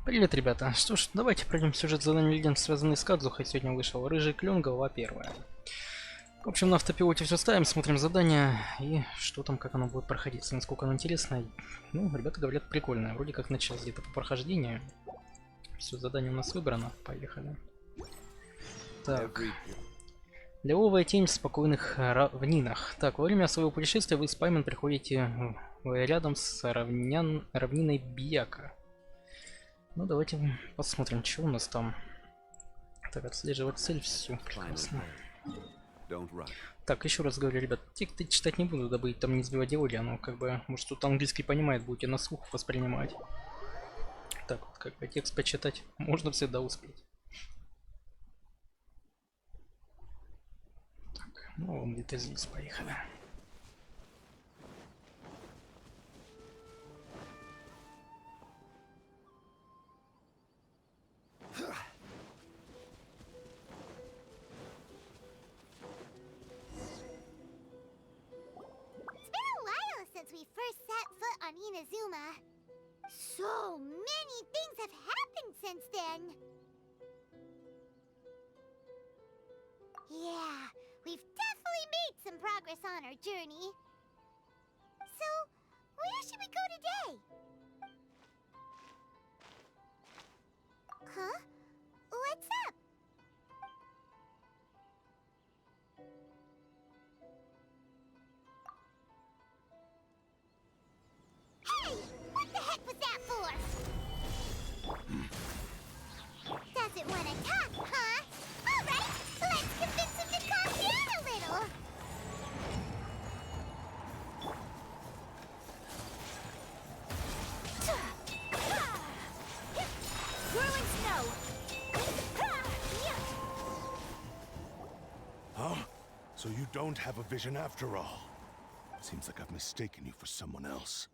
Привет, ребята. Что ж, давайте пройдем сюжет заданий легенд, связанный с Кадзухой. Сегодня вышел Рыжий, клён, глава 1. В общем, на автопилоте все ставим, смотрим задания и что там, как оно будет проходить, насколько оно интересно. Ну, ребята говорят, прикольно. Вроде как начал где-то по прохождению. Все, задание у нас выбрано. Поехали. Так. Лиловая тень в спокойных равнинах. Так, во время своего путешествия вы с Паймен приходите рядом с равниной Бияка. Ну, давайте посмотрим, что у нас там. Так, отслеживать цель, все прекрасно. Так, еще раз говорю, ребят, тексты читать не буду, дабы там не сбивать диалоги, но как бы, может, кто-то английский понимает, будете на слух воспринимать. Так вот, как бы текст почитать можно всегда успеть. Так, ну, он где-то здесь, поехали. So many things have happened since then. Yeah, we've definitely made some progress on our journey. So, where should we go today? Huh? What's up? Hey! What the heck was that for? Doesn't want to talk, huh? Alright, let's convince him to calm down a little. Whirling snow. Huh? So you don't have a vision after all? Seems like I've mistaken you for someone else.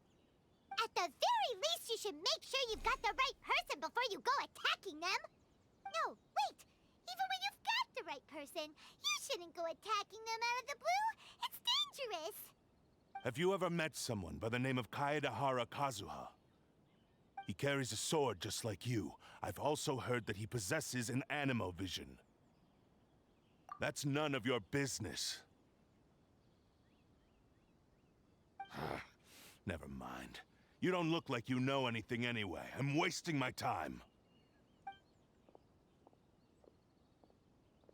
At the very least, you should make sure you've got the right person before you go attacking them. No, wait. Even when you've got the right person, you shouldn't go attacking them out of the blue. It's dangerous. Have you ever met someone by the name of Kaedahara Kazuha? He carries a sword just like you. I've also heard that he possesses an animo vision. That's none of your business. Never mind. You don't look like you know anything anyway. I'm wasting my time.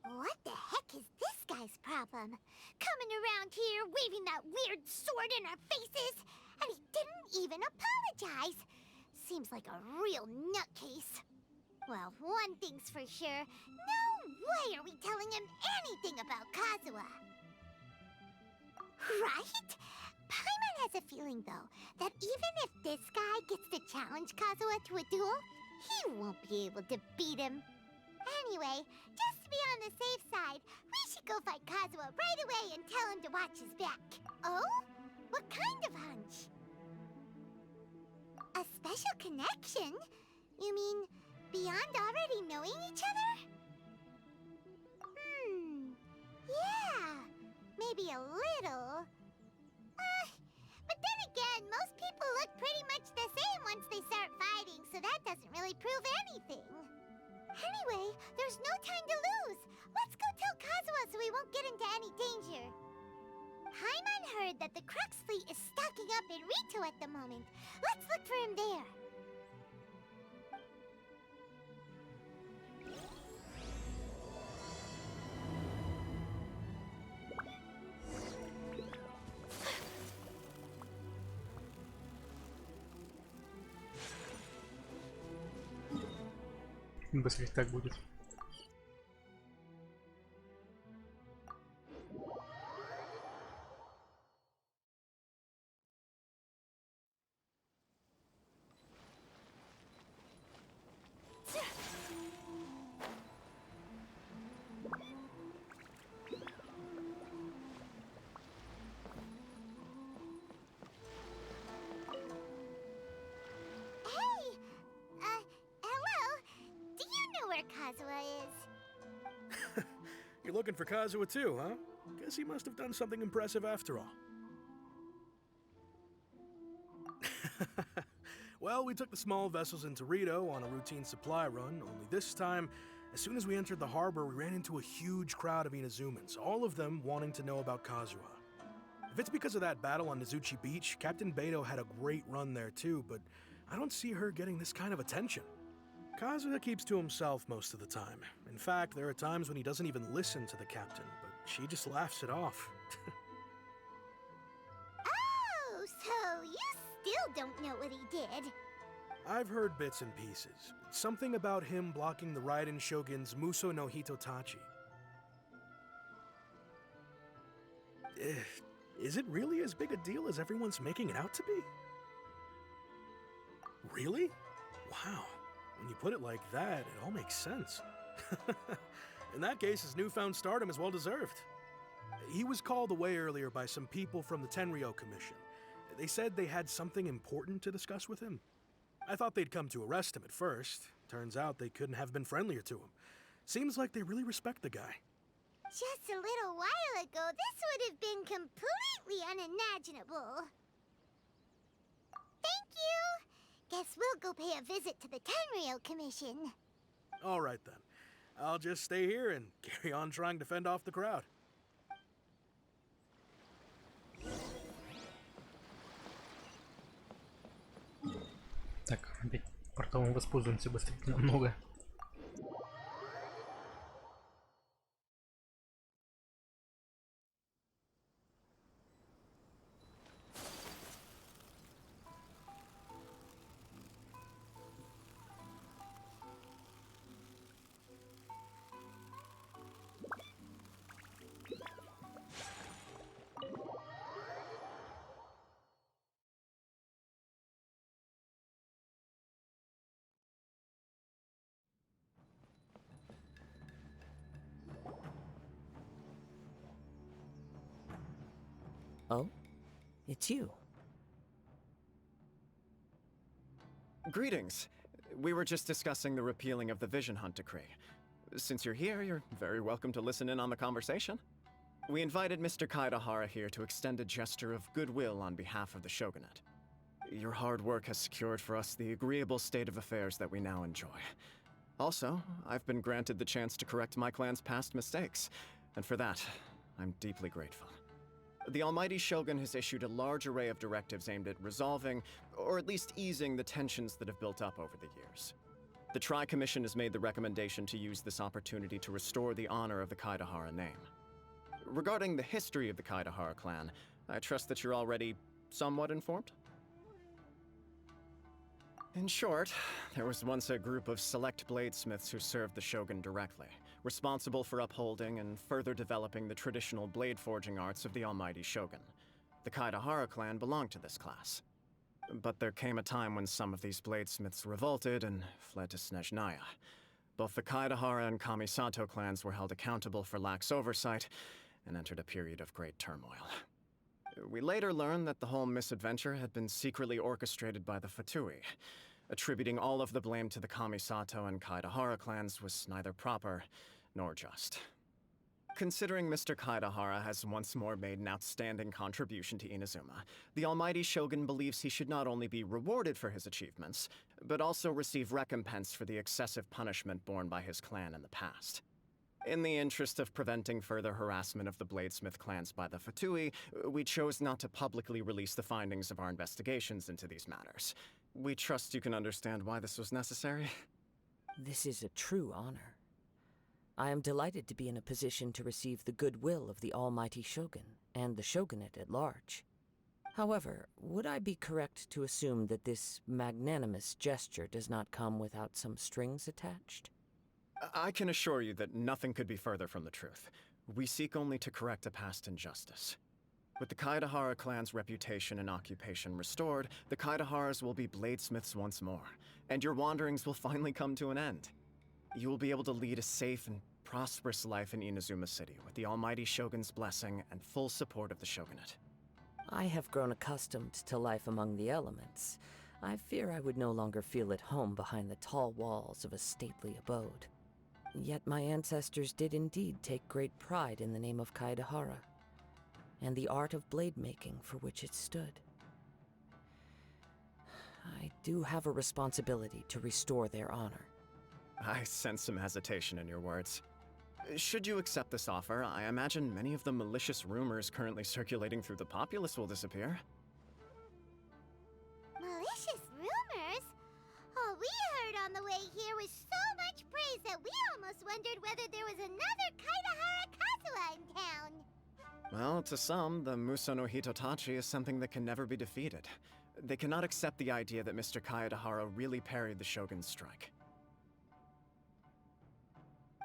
What the heck is this guy's problem? Coming around here, waving that weird sword in our faces, and he didn't even apologize. Seems like a real nutcase. Well, one thing's for sure. No way are we telling him anything about Kazuha. Right? Paimon has a feeling, though, that even if this guy gets to challenge Kazuha to a duel, he won't be able to beat him. Anyway, just to be on the safe side, we should go fight Kazuha right away and tell him to watch his back. Oh? What kind of hunch? A special connection? You mean beyond already knowing each other? Yeah, maybe a little. But then again, most people look pretty much the same once they start fighting, so that doesn't really prove anything. Anyway, there's no time to lose. Let's go tell Kazuha so we won't get into any danger. Paimon heard that the Crux fleet is stocking up in Rito at the moment. Let's look for him there. Быстрее так будет. Kazuha is. You're looking for Kazuha too, huh? Guess he must have done something impressive after all. Well, we took the small vessels into Rito on a routine supply run, only this time, as soon as we entered the harbor, we ran into a huge crowd of Inazumans, all of them wanting to know about Kazuha. If it's because of that battle on Nizuchi Beach, Captain Beto had a great run there too, but I don't see her getting this kind of attention. Kazuha keeps to himself most of the time. In fact, there are times when he doesn't even listen to the captain, but she just laughs it off. Oh, so you still don't know what he did? I've heard bits and pieces. Something about him blocking the Raiden Shogun's Muso no Hitotachi. Is it really as big a deal as everyone's making it out to be? Really? Wow. When you put it like that, it all makes sense. In that case, his newfound stardom is well deserved. He was called away earlier by some people from the Tenryou Commission. They said they had something important to discuss with him. I thought they'd come to arrest him at first. Turns out they couldn't have been friendlier to him. Seems like they really respect the guy. Just a little while ago, this would have been completely unimaginable. Thank you! Guess we'll go pay a visit to the Tenryou Commission. All right then. I'll just stay here and carry on trying to fend off the crowd. Так, опять порталом воспользуемся быстрее намного. Oh? It's you. Greetings. We were just discussing the repealing of the Vision Hunt decree. Since you're here, you're very welcome to listen in on the conversation. We invited Mr. Kaidahara here to extend a gesture of goodwill on behalf of the Shogunate. Your hard work has secured for us the agreeable state of affairs that we now enjoy. Also, I've been granted the chance to correct my clan's past mistakes, and for that, I'm deeply grateful. The Almighty Shogun has issued a large array of directives aimed at resolving, or at least easing, the tensions that have built up over the years. The Tri-Commission has made the recommendation to use this opportunity to restore the honor of the Kaidahara name. Regarding the history of the Kaidahara clan, I trust that you're already somewhat informed? In short, there was once a group of select bladesmiths who served the Shogun directly, responsible for upholding and further developing the traditional blade forging arts of the Almighty Shogun. The Kaidahara clan belonged to this class. But there came a time when some of these bladesmiths revolted and fled to Snezhnaya. Both the Kaidahara and Kamisato clans were held accountable for lax oversight and entered a period of great turmoil. We later learned that the whole misadventure had been secretly orchestrated by the Fatui. Attributing all of the blame to the Kamisato and Kaidahara clans was neither proper nor just. Considering Mr. Kaidahara has once more made an outstanding contribution to Inazuma, the Almighty Shogun believes he should not only be rewarded for his achievements, but also receive recompense for the excessive punishment borne by his clan in the past. In the interest of preventing further harassment of the Bladesmith clans by the Fatui, we chose not to publicly release the findings of our investigations into these matters. We trust you can understand why this was necessary. This is a true honor. I am delighted to be in a position to receive the goodwill of the Almighty Shogun and the Shogunate at large. However, would I be correct to assume that this magnanimous gesture does not come without some strings attached? I can assure you that nothing could be further from the truth. We seek only to correct a past injustice. With the Kaidahara clan's reputation and occupation restored, the Kaidaharas will be bladesmiths once more, and your wanderings will finally come to an end. You will be able to lead a safe and prosperous life in Inazuma City with the Almighty Shogun's blessing and full support of the Shogunate. I have grown accustomed to life among the elements. I fear I would no longer feel at home behind the tall walls of a stately abode. Yet my ancestors did indeed take great pride in the name of Kaidahara, and the art of blade making for which it stood. I do have a responsibility to restore their honor. I sense some hesitation in your words. Should you accept this offer, I imagine many of the malicious rumors currently circulating through the populace will disappear. Malicious rumors? All we heard on the way here was so much praise that we almost wondered whether there was another Kaidahara Kazuha in town. Well, to some, the Muso no Hitotachi is something that can never be defeated. They cannot accept the idea that Mr. Kaedahara really parried the Shogun's strike.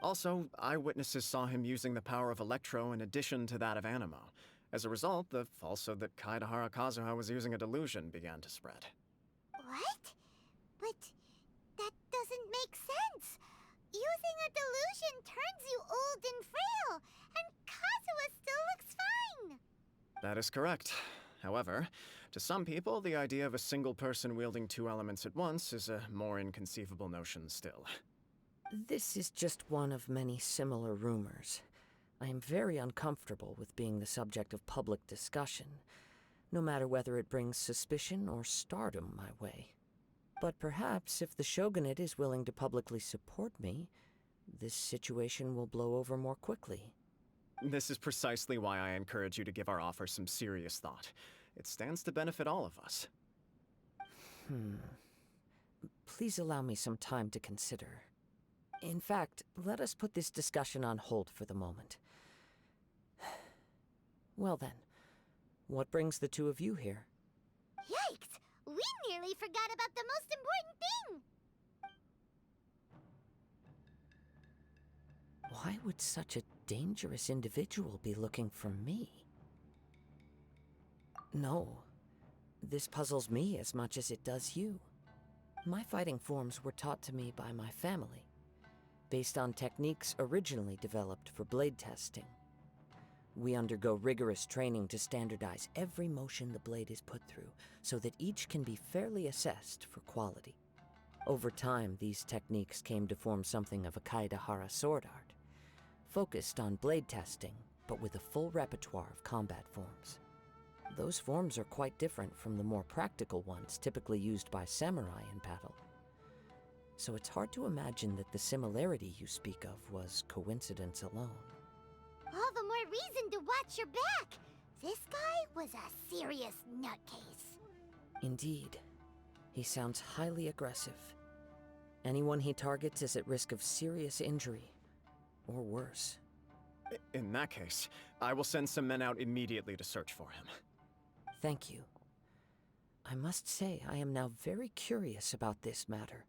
Also, eyewitnesses saw him using the power of Electro in addition to that of Animo. As a result, the falsehood that Kaedahara Kazuha was using a delusion began to spread. What? But that doesn't make sense. Using a delusion turns you old and frail, and Kazuha still looks fine. That is correct. However, to some people, the idea of a single person wielding two elements at once is a more inconceivable notion still. This is just one of many similar rumors. I am very uncomfortable with being the subject of public discussion, no matter whether it brings suspicion or stardom my way. But perhaps if the Shogunate is willing to publicly support me, this situation will blow over more quickly. This is precisely why I encourage you to give our offer some serious thought. It stands to benefit all of us. Please allow me some time to consider. In fact, let us put this discussion on hold for the moment. Well then, what brings the two of you here? Yikes! We nearly forgot about the most important thing! Why would such a dangerous individual be looking for me? No, this puzzles me as much as it does you. My fighting forms were taught to me by my family, based on techniques originally developed for blade testing. We undergo rigorous training to standardize every motion the blade is put through, so that each can be fairly assessed for quality. Over time, these techniques came to form something of a Kaedahara sword art, focused on blade testing, but with a full repertoire of combat forms. Those forms are quite different from the more practical ones typically used by samurai in battle. So it's hard to imagine that the similarity you speak of was coincidence alone. All the more reason to watch your back! This guy was a serious nutcase. Indeed. He sounds highly aggressive. Anyone he targets is at risk of serious injury, or worse. In that case, I will send some men out immediately to search for him. Thank you. I must say I am now very curious about this matter,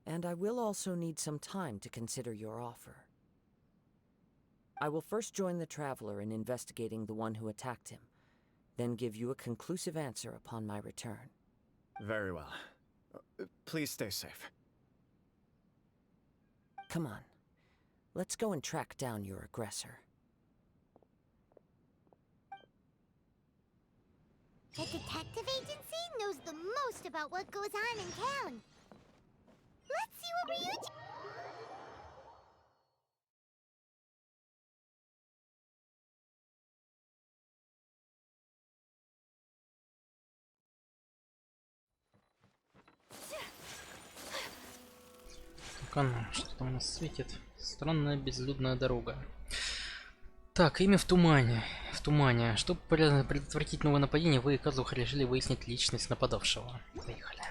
and I will also need some time to consider your offer. I will first join the Traveler in investigating the one who attacked him, then give you a conclusive answer upon my return. Very well. Please stay safe. Come on. Let's go and track down your aggressor. The detective agency knows the most about what goes on in town. Let's see what Ryuji... Что там у нас светит? Странная безлюдная дорога. Так, имя в тумане. В тумане. Чтобы предотвратить новое нападение, вы и Кадзухи решили выяснить личность нападавшего. Поехали.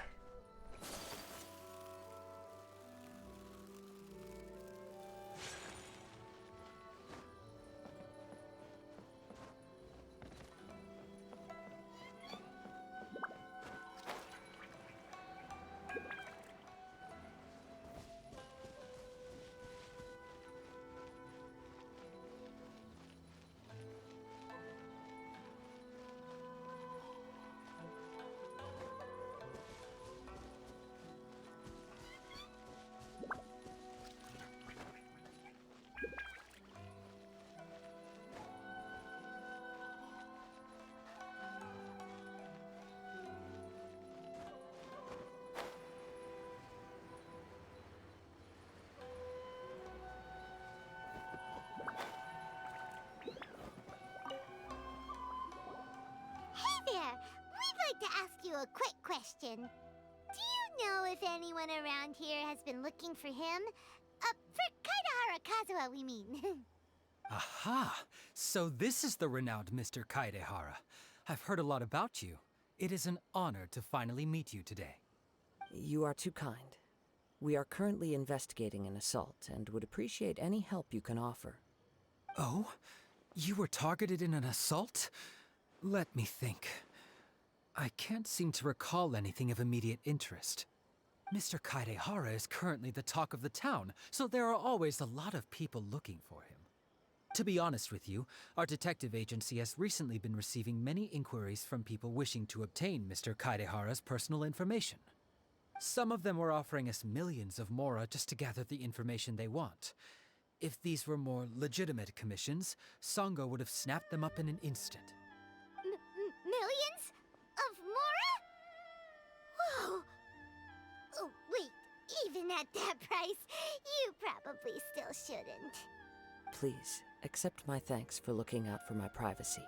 Hey there! We'd like to ask you a quick question. Do you know if anyone around here has been looking for him? For Kaidahara Kazuha, we mean. Aha! So this is the renowned Mr. Kaidehara. I've heard a lot about you. It is an honor to finally meet you today. You are too kind. We are currently investigating an assault and would appreciate any help you can offer. Oh? You were targeted in an assault? Let me think. I can't seem to recall anything of immediate interest. Mr. Kaidehara is currently the talk of the town, so there are always a lot of people looking for him. To be honest with you, our detective agency has recently been receiving many inquiries from people wishing to obtain Mr. Kaidehara's personal information. Some of them were offering us millions of mora just to gather the information they want. If these were more legitimate commissions, Sango would have snapped them up in an instant. Millions? Of mora? Whoa! Oh, wait, even at that price, you probably still shouldn't. Please, accept my thanks for looking out for my privacy.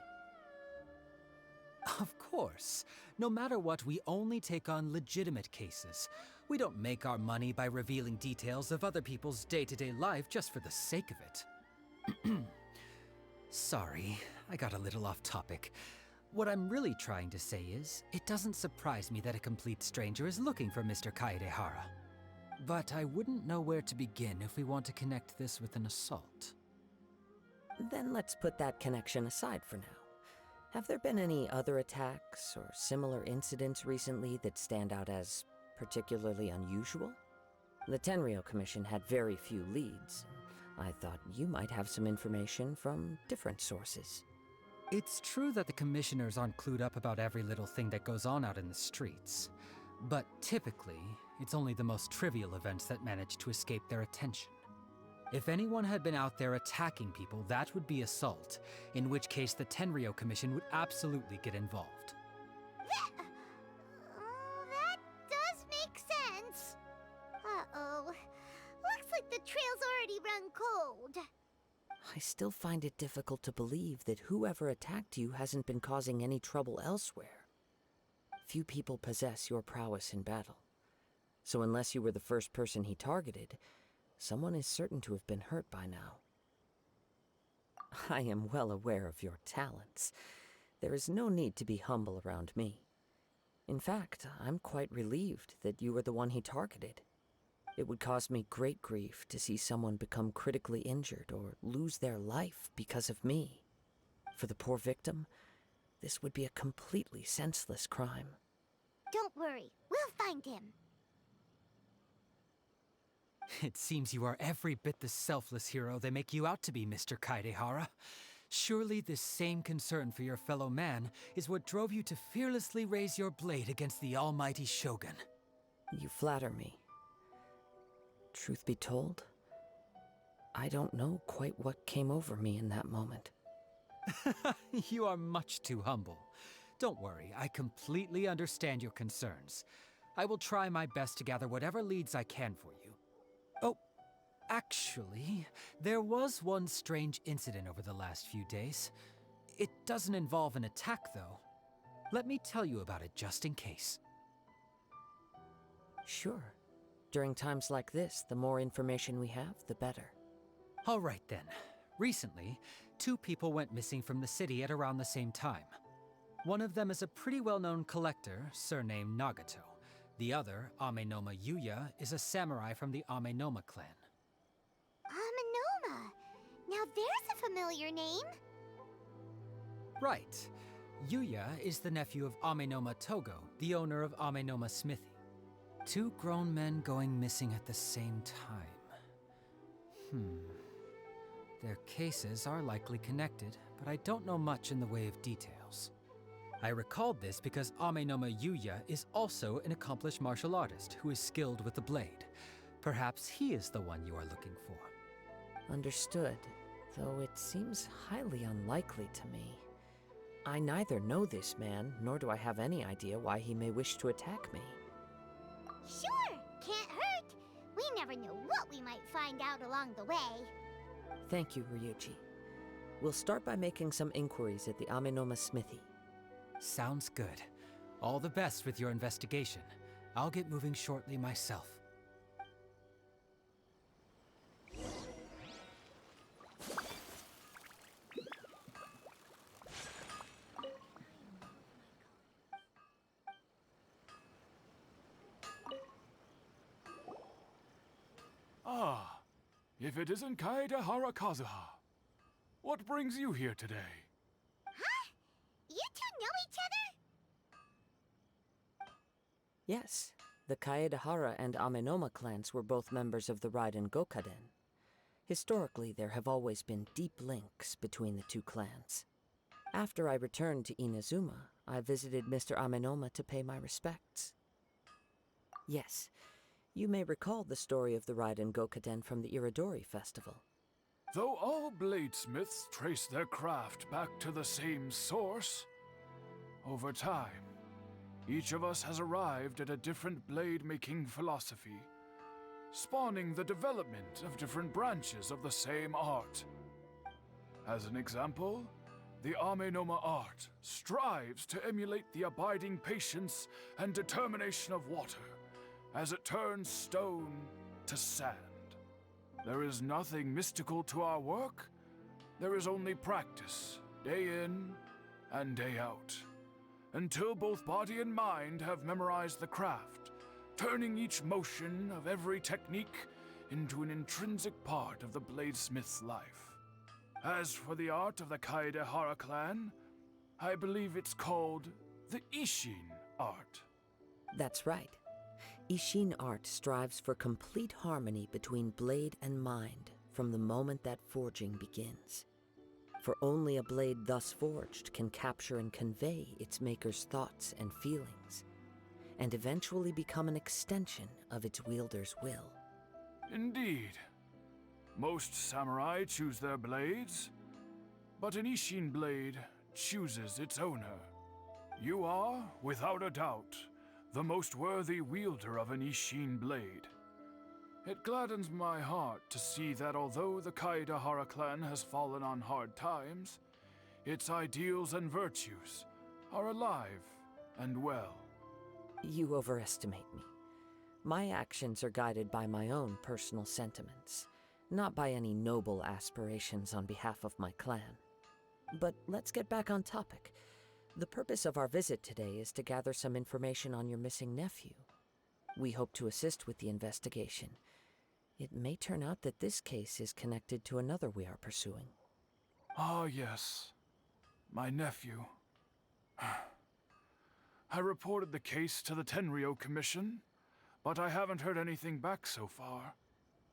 Of course. No matter what, we only take on legitimate cases. We don't make our money by revealing details of other people's day-to-day life just for the sake of it. Sorry, I got a little off topic. What I'm really trying to say is, it doesn't surprise me that a complete stranger is looking for Mr. Kaidehara. But I wouldn't know where to begin if we want to connect this with an assault. Then let's put that connection aside for now. Have there been any other attacks or similar incidents recently that stand out as particularly unusual? The Tenryou Commission had very few leads. I thought you might have some information from different sources. It's true that the commissioners aren't clued up about every little thing that goes on out in the streets. But typically, it's only the most trivial events that manage to escape their attention. If anyone had been out there attacking people, that would be assault, in which case the Tenryou Commission would absolutely get involved. That does make sense. Uh-oh. Looks like the trail's already run cold. I still find it difficult to believe that whoever attacked you hasn't been causing any trouble elsewhere. Few people possess your prowess in battle. So unless you were the first person he targeted, someone is certain to have been hurt by now. I am well aware of your talents. There is no need to be humble around me. In fact, I'm quite relieved that you were the one he targeted. It would cause me great grief to see someone become critically injured or lose their life because of me. For the poor victim, this would be a completely senseless crime. Don't worry, we'll find him. It seems you are every bit the selfless hero they make you out to be, Mr. Kaidehara. Surely this same concern for your fellow man is what drove you to fearlessly raise your blade against the almighty Shogun. You flatter me. Truth be told, I don't know quite what came over me in that moment. You are much too humble. Don't worry, I completely understand your concerns. I will try my best to gather whatever leads I can for you. Oh, actually, there was one strange incident over the last few days. It doesn't involve an attack, though. Let me tell you about it just in case. Sure. During times like this, the more information we have, the better. All right then. Recently, 2 people went missing from the city at around the same time. One of them is a pretty well-known collector, surnamed Nagato. The other, Amenoma Yuya, is a samurai from the Amenoma clan. Amenoma! Now there's a familiar name. Right. Yuya is the nephew of Amenoma Togo, the owner of Amenoma Smithy. 2 grown men going missing at the same time. Their cases are likely connected, but I don't know much in the way of details. I recalled this because Amenoma Yuya is also an accomplished martial artist who is skilled with the blade. Perhaps he is the one you are looking for. Understood, though it seems highly unlikely to me. I neither know this man, nor do I have any idea why he may wish to attack me. Sure, can't hurt. We never know what we might find out along the way. Thank you, Ryuji. We'll start by making some inquiries at the Amenoma Smithy. Sounds good. All the best with your investigation. I'll get moving shortly myself. Ah, if it isn't Kaedehara Kazuha. What brings you here today? Huh? You two know each other? Yes, the Kaedehara and Amenoma clans were both members of the Raiden Gokaden. Historically, there have always been deep links between the two clans. After I returned to Inazuma, I visited Mr. Amenoma to pay my respects. Yes, you may recall the story of the Raiden Gokaden from the Iridori Festival. Though all bladesmiths trace their craft back to the same source, over time, each of us has arrived at a different blade-making philosophy, spawning the development of different branches of the same art. As an example, the Amenoma art strives to emulate the abiding patience and determination of water as it turns stone to sand. There is nothing mystical to our work. There is only practice, day in and day out, until both body and mind have memorized the craft, turning each motion of every technique into an intrinsic part of the bladesmith's life. As for the art of the Kaedehara clan, I believe it's called the Ishin art. That's right. Ishin art strives for complete harmony between blade and mind from the moment that forging begins. For only a blade thus forged can capture and convey its maker's thoughts and feelings, and eventually become an extension of its wielder's will. Indeed. Most samurai choose their blades, but an Ishin blade chooses its owner. You are, without a doubt, the most worthy wielder of an Ishin blade. It gladdens my heart to see that although the Kaedehara clan has fallen on hard times, its ideals and virtues are alive and well. You overestimate me. My actions are guided by my own personal sentiments, not by any noble aspirations on behalf of my clan. But let's get back on topic. The purpose of our visit today is to gather some information on your missing nephew. We hope to assist with the investigation. It may turn out that this case is connected to another we are pursuing. Ah, yes. My nephew. I reported the case to the Tenryo Commission, but I haven't heard anything back so far.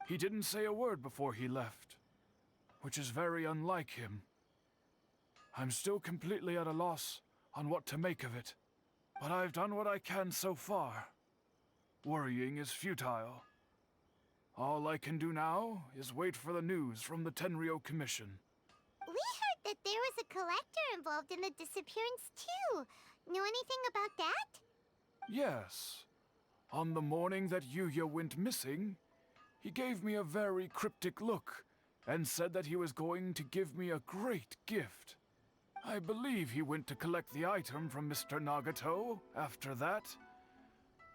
He didn't say a word before he left, which is very unlike him. I'm still completely at a loss on what to make of it, but I've done what I can so far. Worrying is futile. All I can do now is wait for the news from the Tenryo Commission. We heard that there was a collector involved in the disappearance too. Know anything about that? Yes. On the morning that Yuya went missing, he gave me a very cryptic look and said that he was going to give me a great gift. I believe he went to collect the item from Mr. Nagato after that.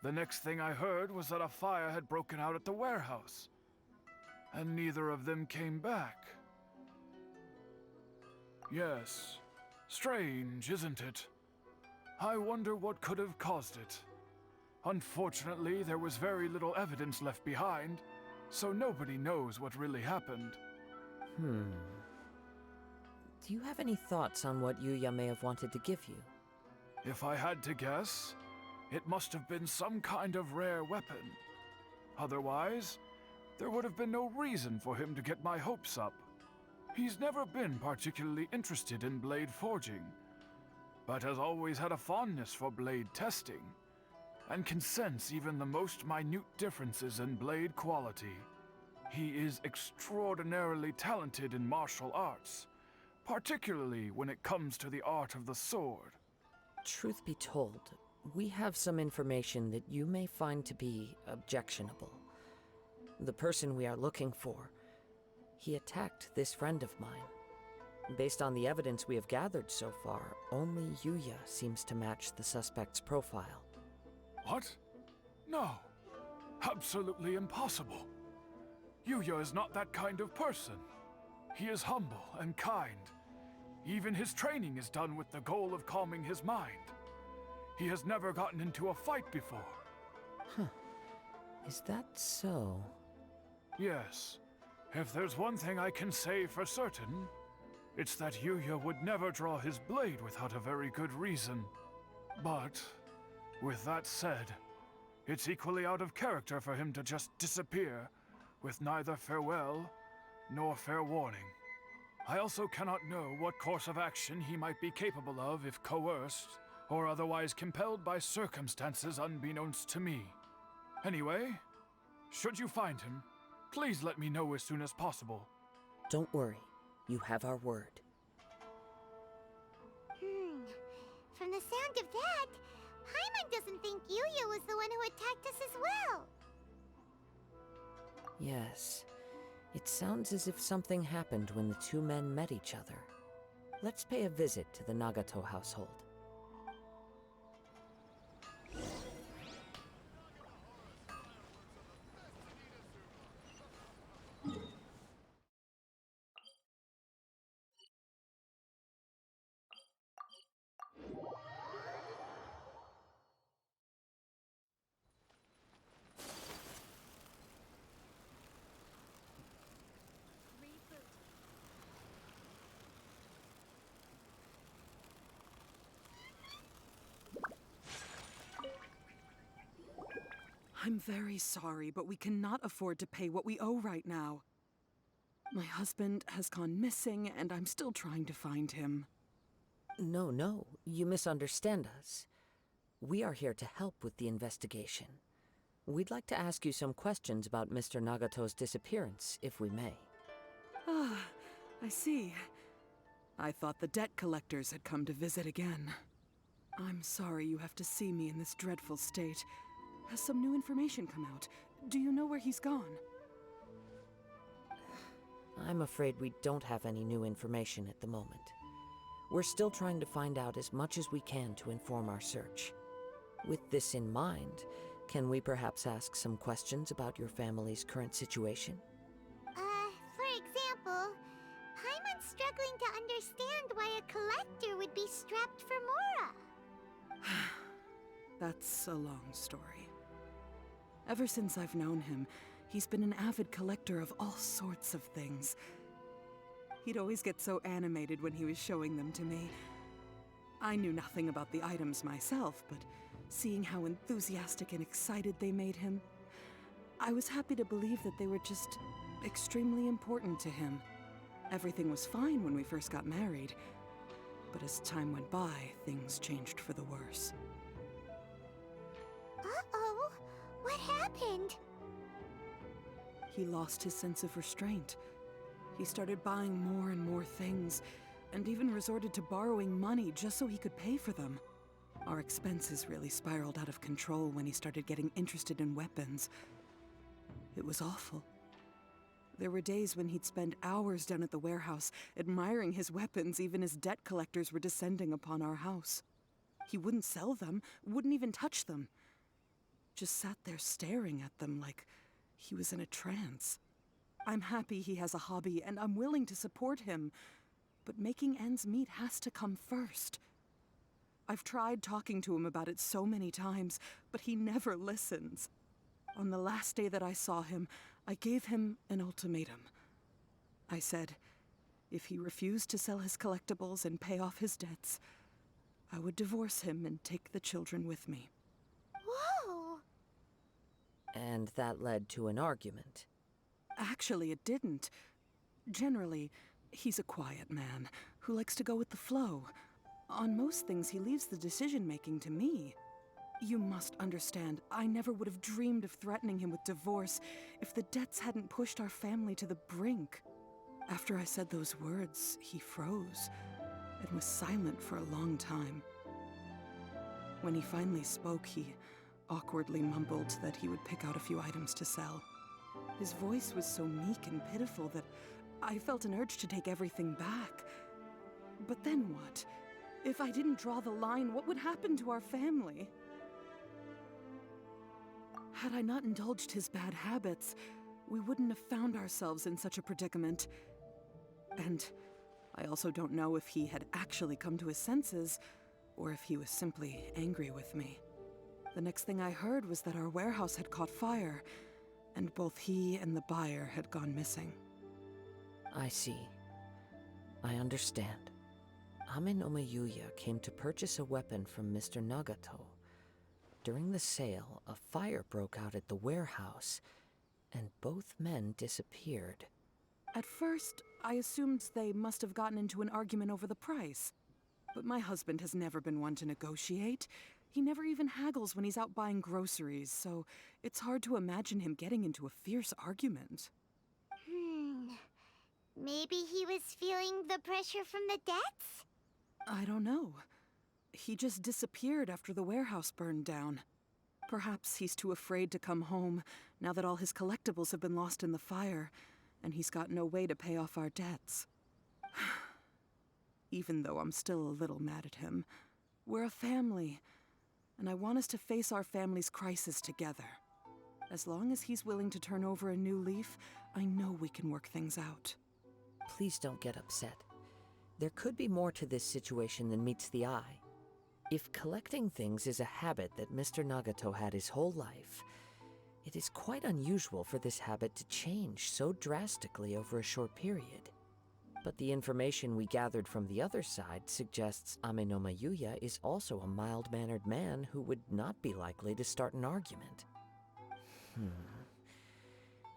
The next thing I heard was that a fire had broken out at the warehouse, and neither of them came back. Yes, strange, isn't it? I wonder what could have caused it. Unfortunately, there was very little evidence left behind, so nobody knows what really happened. Do you have any thoughts on what Yuya may have wanted to give you? If I had to guess, it must have been some kind of rare weapon. Otherwise, there would have been no reason for him to get my hopes up. He's never been particularly interested in blade forging, but has always had a fondness for blade testing, and can sense even the most minute differences in blade quality. He is extraordinarily talented in martial arts, particularly when it comes to the art of the sword. Truth be told, we have some information that you may find to be objectionable. The person we are looking for, he attacked this friend of mine. Based on the evidence we have gathered so far, only Yuya seems to match the suspect's profile. What? No. Absolutely impossible. Yuya is not that kind of person. He is humble and kind. Even his training is done with the goal of calming his mind. He has never gotten into a fight before. Huh. Is that so? Yes. If there's one thing I can say for certain, it's that Yuya would never draw his blade without a very good reason. But, with that said, it's equally out of character for him to just disappear, with neither farewell nor fair warning. I also cannot know what course of action he might be capable of if coerced, or otherwise compelled by circumstances unbeknownst to me. Anyway, should you find him, please let me know as soon as possible. Don't worry. You have our word. From the sound of that, Paimon doesn't think Yuya was the one who attacked us as well. Yes. It sounds as if something happened when the two men met each other. Let's pay a visit to the Nagato household. I'm very sorry, but we cannot afford to pay what we owe right now. My husband has gone missing, and I'm still trying to find him. No, you misunderstand us. We are here to help with the investigation. We'd like to ask you some questions about Mr. Nagato's disappearance, if we may. Ah, I see. I thought the debt collectors had come to visit again. I'm sorry you have to see me in this dreadful state. Has some new information come out? Do you know where he's gone? I'm afraid we don't have any new information at the moment. We're still trying to find out as much as we can to inform our search. With this in mind, can we perhaps ask some questions about your family's current situation? For example, Paimon's struggling to understand why a collector would be strapped for Mora. That's a long story. Ever since I've known him, he's been an avid collector of all sorts of things. He'd always get so animated when he was showing them to me. I knew nothing about the items myself, but seeing how enthusiastic and excited they made him, I was happy to believe that they were just extremely important to him. Everything was fine when we first got married, but as time went by, things changed for the worse. Uh-oh, what happened? He lost his sense of restraint. He started buying more and more things, and even resorted to borrowing money just so he could pay for them. Our expenses really spiraled out of control when he started getting interested in weapons. It was awful. There were days when he'd spend hours down at the warehouse, admiring his weapons even as debt collectors were descending upon our house. He wouldn't sell them, wouldn't even touch them. Just sat there staring at them like he was in a trance. I'm happy he has a hobby, and I'm willing to support him. But making ends meet has to come first. I've tried talking to him about it so many times, but he never listens. On the last day that I saw him, I gave him an ultimatum. I said, if he refused to sell his collectibles and pay off his debts, I would divorce him and take the children with me. Whoa! And that led to an argument. Actually, it didn't. Generally, he's a quiet man who likes to go with the flow. On most things, he leaves the decision-making to me. You must understand, I never would have dreamed of threatening him with divorce if the debts hadn't pushed our family to the brink. After I said those words, he froze and was silent for a long time. When he finally spoke, he awkwardly mumbled that he would pick out a few items to sell. His voice was so meek and pitiful that I felt an urge to take everything back. But then what? If I didn't draw the line, what would happen to our family? Had I not indulged his bad habits, we wouldn't have found ourselves in such a predicament. And I also don't know if he had actually come to his senses, or if he was simply angry with me. The next thing I heard was that our warehouse had caught fire, and both he and the buyer had gone missing. I see. I understand. Amenoma Yuya came to purchase a weapon from Mr. Nagato. During the sale, a fire broke out at the warehouse, and both men disappeared. At first, I assumed they must have gotten into an argument over the price. But my husband has never been one to negotiate. He never even haggles when he's out buying groceries, so it's hard to imagine him getting into a fierce argument. Maybe he was feeling the pressure from the debts? I don't know. He just disappeared after the warehouse burned down. Perhaps he's too afraid to come home now that all his collectibles have been lost in the fire, and he's got no way to pay off our debts. Even though I'm still a little mad at him, we're a family, and I want us to face our family's crisis together. As long as he's willing to turn over a new leaf, I know we can work things out. Please don't get upset. There could be more to this situation than meets the eye. If collecting things is a habit that Mr. Nagato had his whole life, it is quite unusual for this habit to change so drastically over a short period. But the information we gathered from the other side suggests Amenoma Yuya is also a mild-mannered man who would not be likely to start an argument.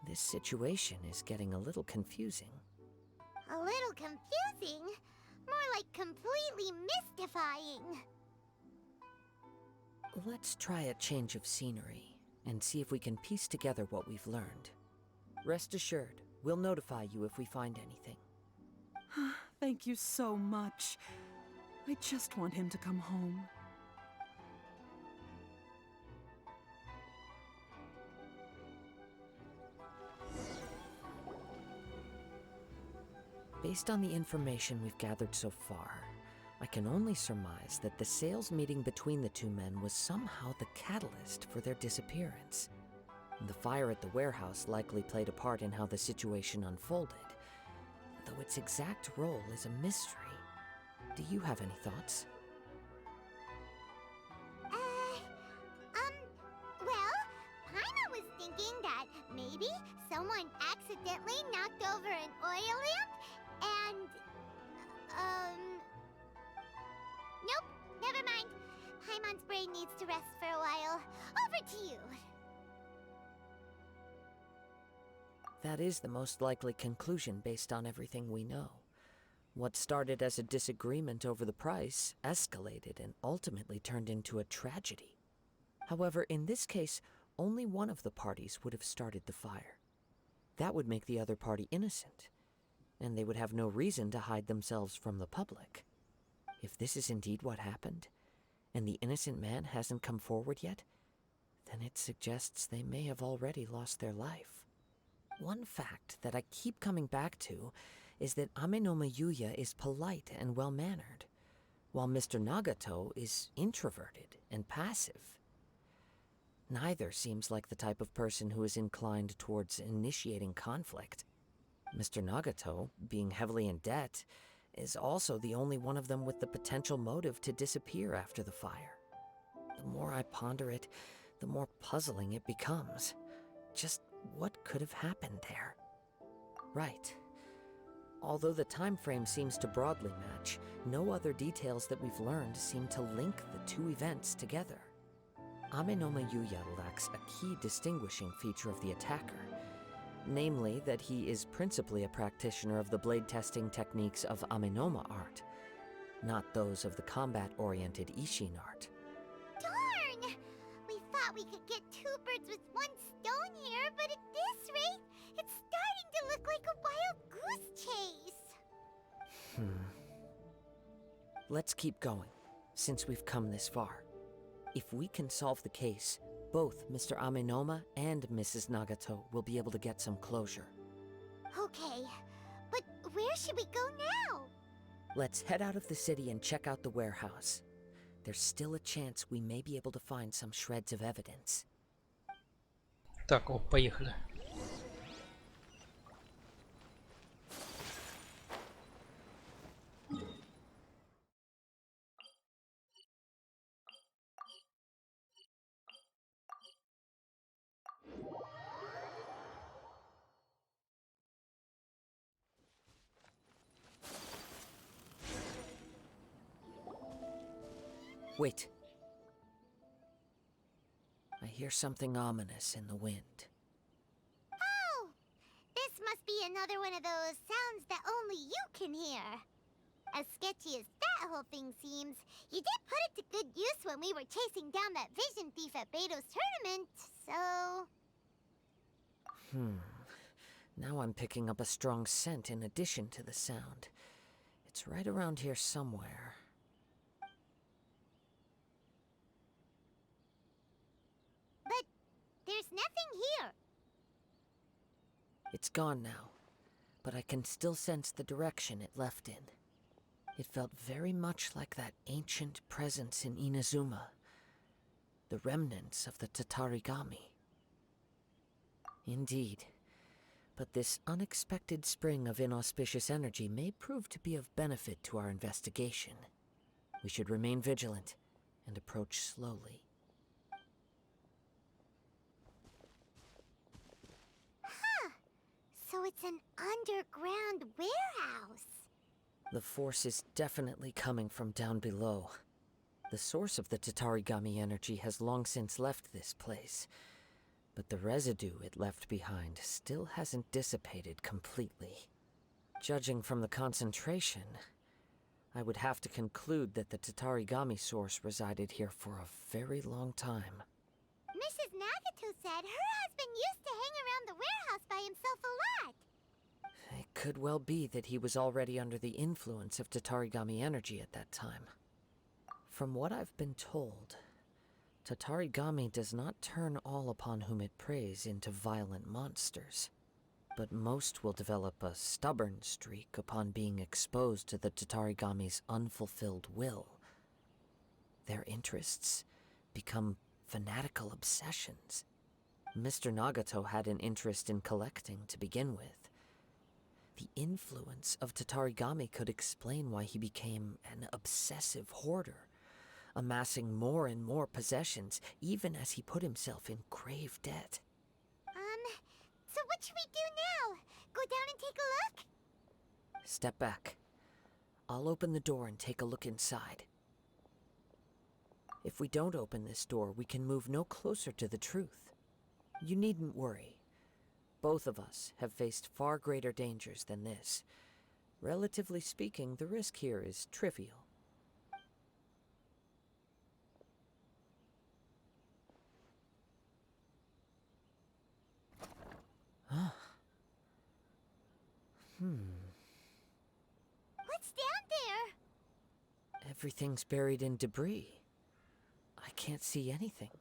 This situation is getting a little confusing. A little confusing? More like completely mystifying. Let's try a change of scenery and see if we can piece together what we've learned. Rest assured, we'll notify you if we find anything. Thank you so much. I just want him to come home. Based on the information we've gathered so far, I can only surmise that the sales meeting between the two men was somehow the catalyst for their disappearance. The fire at the warehouse likely played a part in how the situation unfolded, though its exact role is a mystery. Do you have any thoughts? Well, Paimon was thinking that maybe someone accidentally knocked over an oil lamp and, nope, never mind. Paimon's brain needs to rest for a while. Over to you. That is the most likely conclusion based on everything we know. What started as a disagreement over the price escalated and ultimately turned into a tragedy. However, in this case, only one of the parties would have started the fire. That would make the other party innocent, and they would have no reason to hide themselves from the public. If this is indeed what happened, and the innocent man hasn't come forward yet, then it suggests they may have already lost their life. One fact that I keep coming back to is that Amenoma Yuya is polite and well-mannered, while Mr. Nagato is introverted and passive. Neither seems like the type of person who is inclined towards initiating conflict. Mr. Nagato, being heavily in debt, is also the only one of them with the potential motive to disappear after the fire. The more I ponder it, the more puzzling it becomes. Just what could have happened there? Right. Although the time frame seems to broadly match, no other details that we've learned seem to link the two events together. Amenoma Yuya lacks a key distinguishing feature of the attacker, namely that he is principally a practitioner of the blade testing techniques of Amenoma art, not those of the combat-oriented Ishin art. Darn! We thought we could get two birds with one stone here, but at this rate, it's starting to look like a wild goose chase. Let's keep going, since we've come this far. If we can solve the case, both Mr. Amenoma and Mrs. Nagato will be able to get some closure. Okay, but where should we go now? Let's head out of the city and check out the warehouse. There's still a chance we may be able to find some shreds of evidence. Так, о, поехали. Wait. I hear something ominous in the wind. Oh! This must be another one of those sounds that only you can hear. As sketchy as that whole thing seems, you did put it to good use when we were chasing down that vision thief at Beto's tournament, so... Now I'm picking up a strong scent in addition to the sound. It's right around here somewhere. But there's nothing here. It's gone now, but I can still sense the direction it left in. It felt very much like that ancient presence in Inazuma, the remnants of the Tatarigami. Indeed, but this unexpected spring of inauspicious energy may prove to be of benefit to our investigation. We should remain vigilant and approach slowly. So it's an underground warehouse. The force is definitely coming from down below. The source of the Tatarigami energy has long since left this place, but the residue it left behind still hasn't dissipated completely. Judging from the concentration, I would have to conclude that the Tatarigami source resided here for a very long time. Mrs. Nagato said her husband used to hang around the warehouse by himself a lot. It could well be that he was already under the influence of Tatarigami energy at that time. From what I've been told, Tatarigami does not turn all upon whom it preys into violent monsters, but most will develop a stubborn streak upon being exposed to the Tatarigami's unfulfilled will. Their interests become fanatical obsessions. Mr. Nagato had an interest in collecting to begin with. The influence of Tatarigami could explain why he became an obsessive hoarder, amassing more and more possessions, even as he put himself in grave debt. So what should we do now? Go down and take a look? Step back. I'll open the door and take a look inside. If we don't open this door, we can move no closer to the truth. You needn't worry. Both of us have faced far greater dangers than this. Relatively speaking, the risk here is trivial. What's down there? Everything's buried in debris. I can't see anything.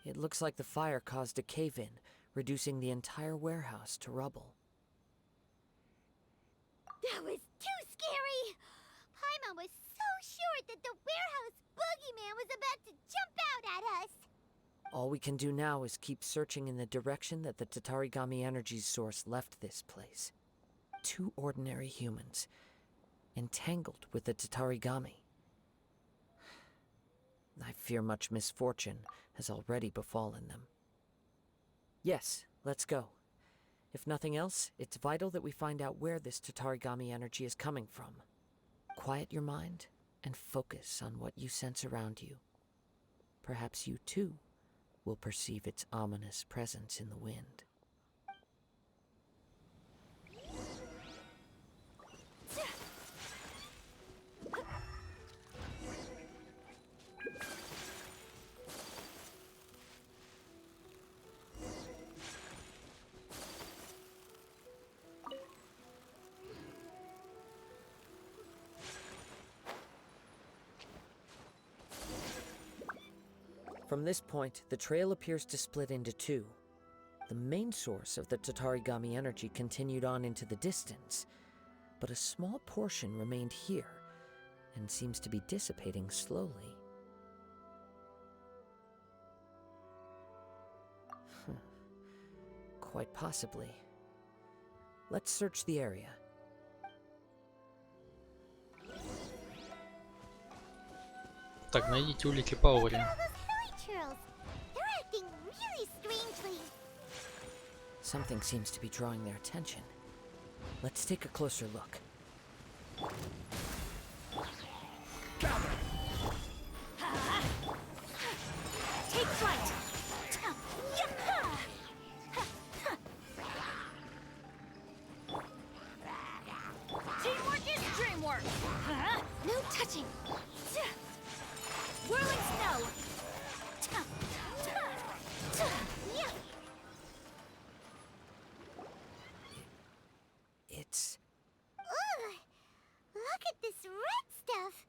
It looks like the fire caused a cave-in, reducing the entire warehouse to rubble. That was too scary! Paimon was so sure that the warehouse boogeyman was about to jump out at us! All we can do now is keep searching in the direction that the Tatarigami energy source left this place. 2 ordinary humans, entangled with the Tatarigami. I fear much misfortune has already befallen them. Yes, let's go. If nothing else, it's vital that we find out where this Tatarigami energy is coming from. Quiet your mind and focus on what you sense around you. Perhaps you too will perceive its ominous presence in the wind. From this point, the trail appears to split into 2. The main source of the Tatarigami energy continued on into the distance, but a small portion remained here, and seems to be dissipating slowly. Quite possibly. Let's search the area. Так, найдите улики Пауэри. All those hilly churls. They're acting really strangely. Something seems to be drawing their attention. Let's take a closer look. Take flight. Teamwork is dreamwork. No touching. Whirling snow. It's... Ugh. Look at this red stuff.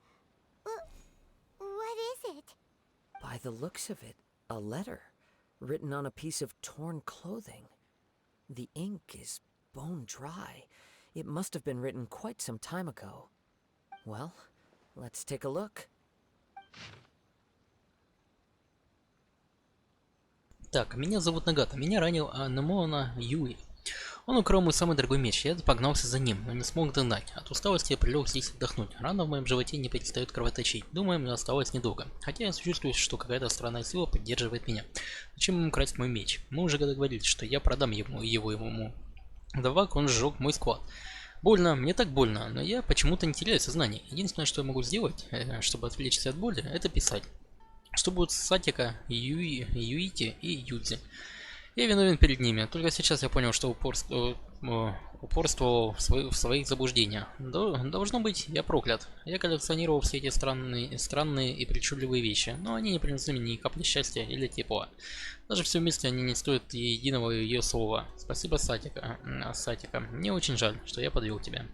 What is it? By the looks of it, a letter written on a piece of torn clothing. The ink is bone dry. It must have been written quite some time ago. Well, let's take a look. Так, меня зовут Нагата. Меня ранил Анемона Юи. Он украл мой самый дорогой меч. Я погнался за ним, но не смог догнать. От усталости я прилег здесь отдохнуть. Рана в моем животе не перестает кровоточить. Думаю, мне осталось недолго. Хотя я чувствую, что какая-то странная сила поддерживает меня. Зачем ему красть мой меч? Мы уже договорились, что я продам ему. Давак он сжег мой склад. Больно, мне так больно, но я почему-то не теряю сознание. Единственное, что я могу сделать, чтобы отвлечься от боли, это писать. Что будет с Сатика, Юити и Юдзи. Я виновен перед ними. Только сейчас я понял, что упорствовал в своих заблуждениях. Должно быть, я проклят. Я коллекционировал все эти странные и причудливые вещи, но они не принесли мне ни капли счастья или тепла. Даже все вместе они не стоят единого ее слова. Спасибо, Сатика. Мне очень жаль, что я подвел тебя.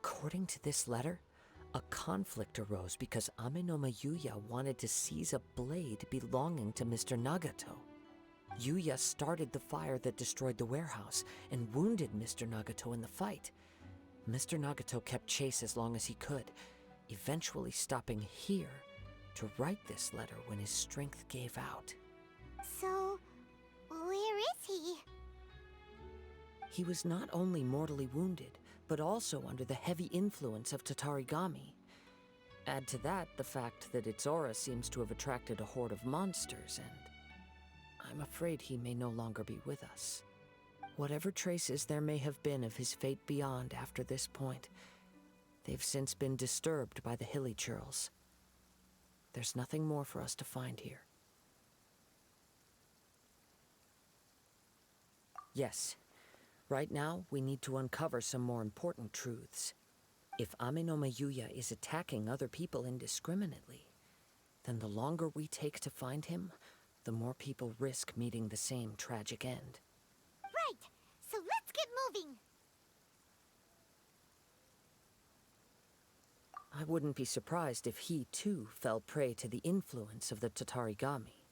According to this letter, a conflict arose because Amenoma Yuya wanted to seize a blade belonging to Mr. Nagato. Yuya started the fire that destroyed the warehouse and wounded Mr. Nagato in the fight. Mr. Nagato kept chase as long as he could, eventually stopping here to write this letter when his strength gave out. So, where is he? He was not only mortally wounded, but also under the heavy influence of Tatarigami. Add to that the fact that its aura seems to have attracted a horde of monsters, and I'm afraid he may no longer be with us. Whatever traces there may have been of his fate beyond after this point, they've since been disturbed by the hilly churls. There's nothing more for us to find here. Yes. Right now, we need to uncover some more important truths. If Amenoma Yuya is attacking other people indiscriminately, then the longer we take to find him, the more people risk meeting the same tragic end. Right. So let's get moving. I wouldn't be surprised if he, too, fell prey to the influence of the Tatarigami.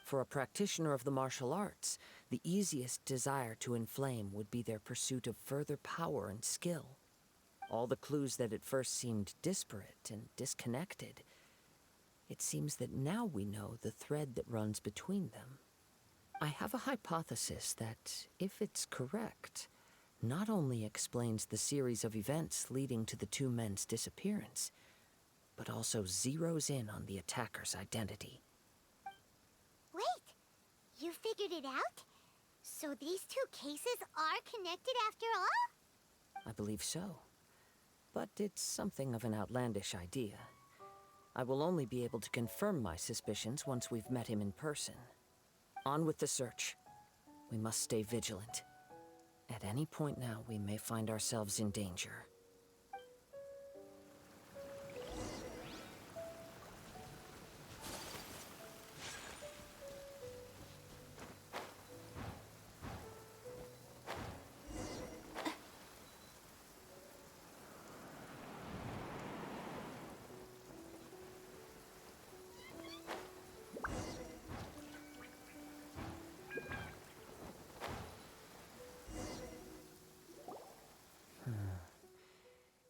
For a practitioner of the martial arts, the easiest desire to inflame would be their pursuit of further power and skill. All the clues that at first seemed disparate and disconnected, it seems that now we know the thread that runs between them. I have a hypothesis that, if it's correct, not only explains the series of events leading to the two men's disappearance, but also zeroes in on the attacker's identity. Wait, you figured it out? So these two cases are connected after all? I believe so. But it's something of an outlandish idea. I will only be able to confirm my suspicions once we've met him in person. On with the search. We must stay vigilant. At any point now, we may find ourselves in danger.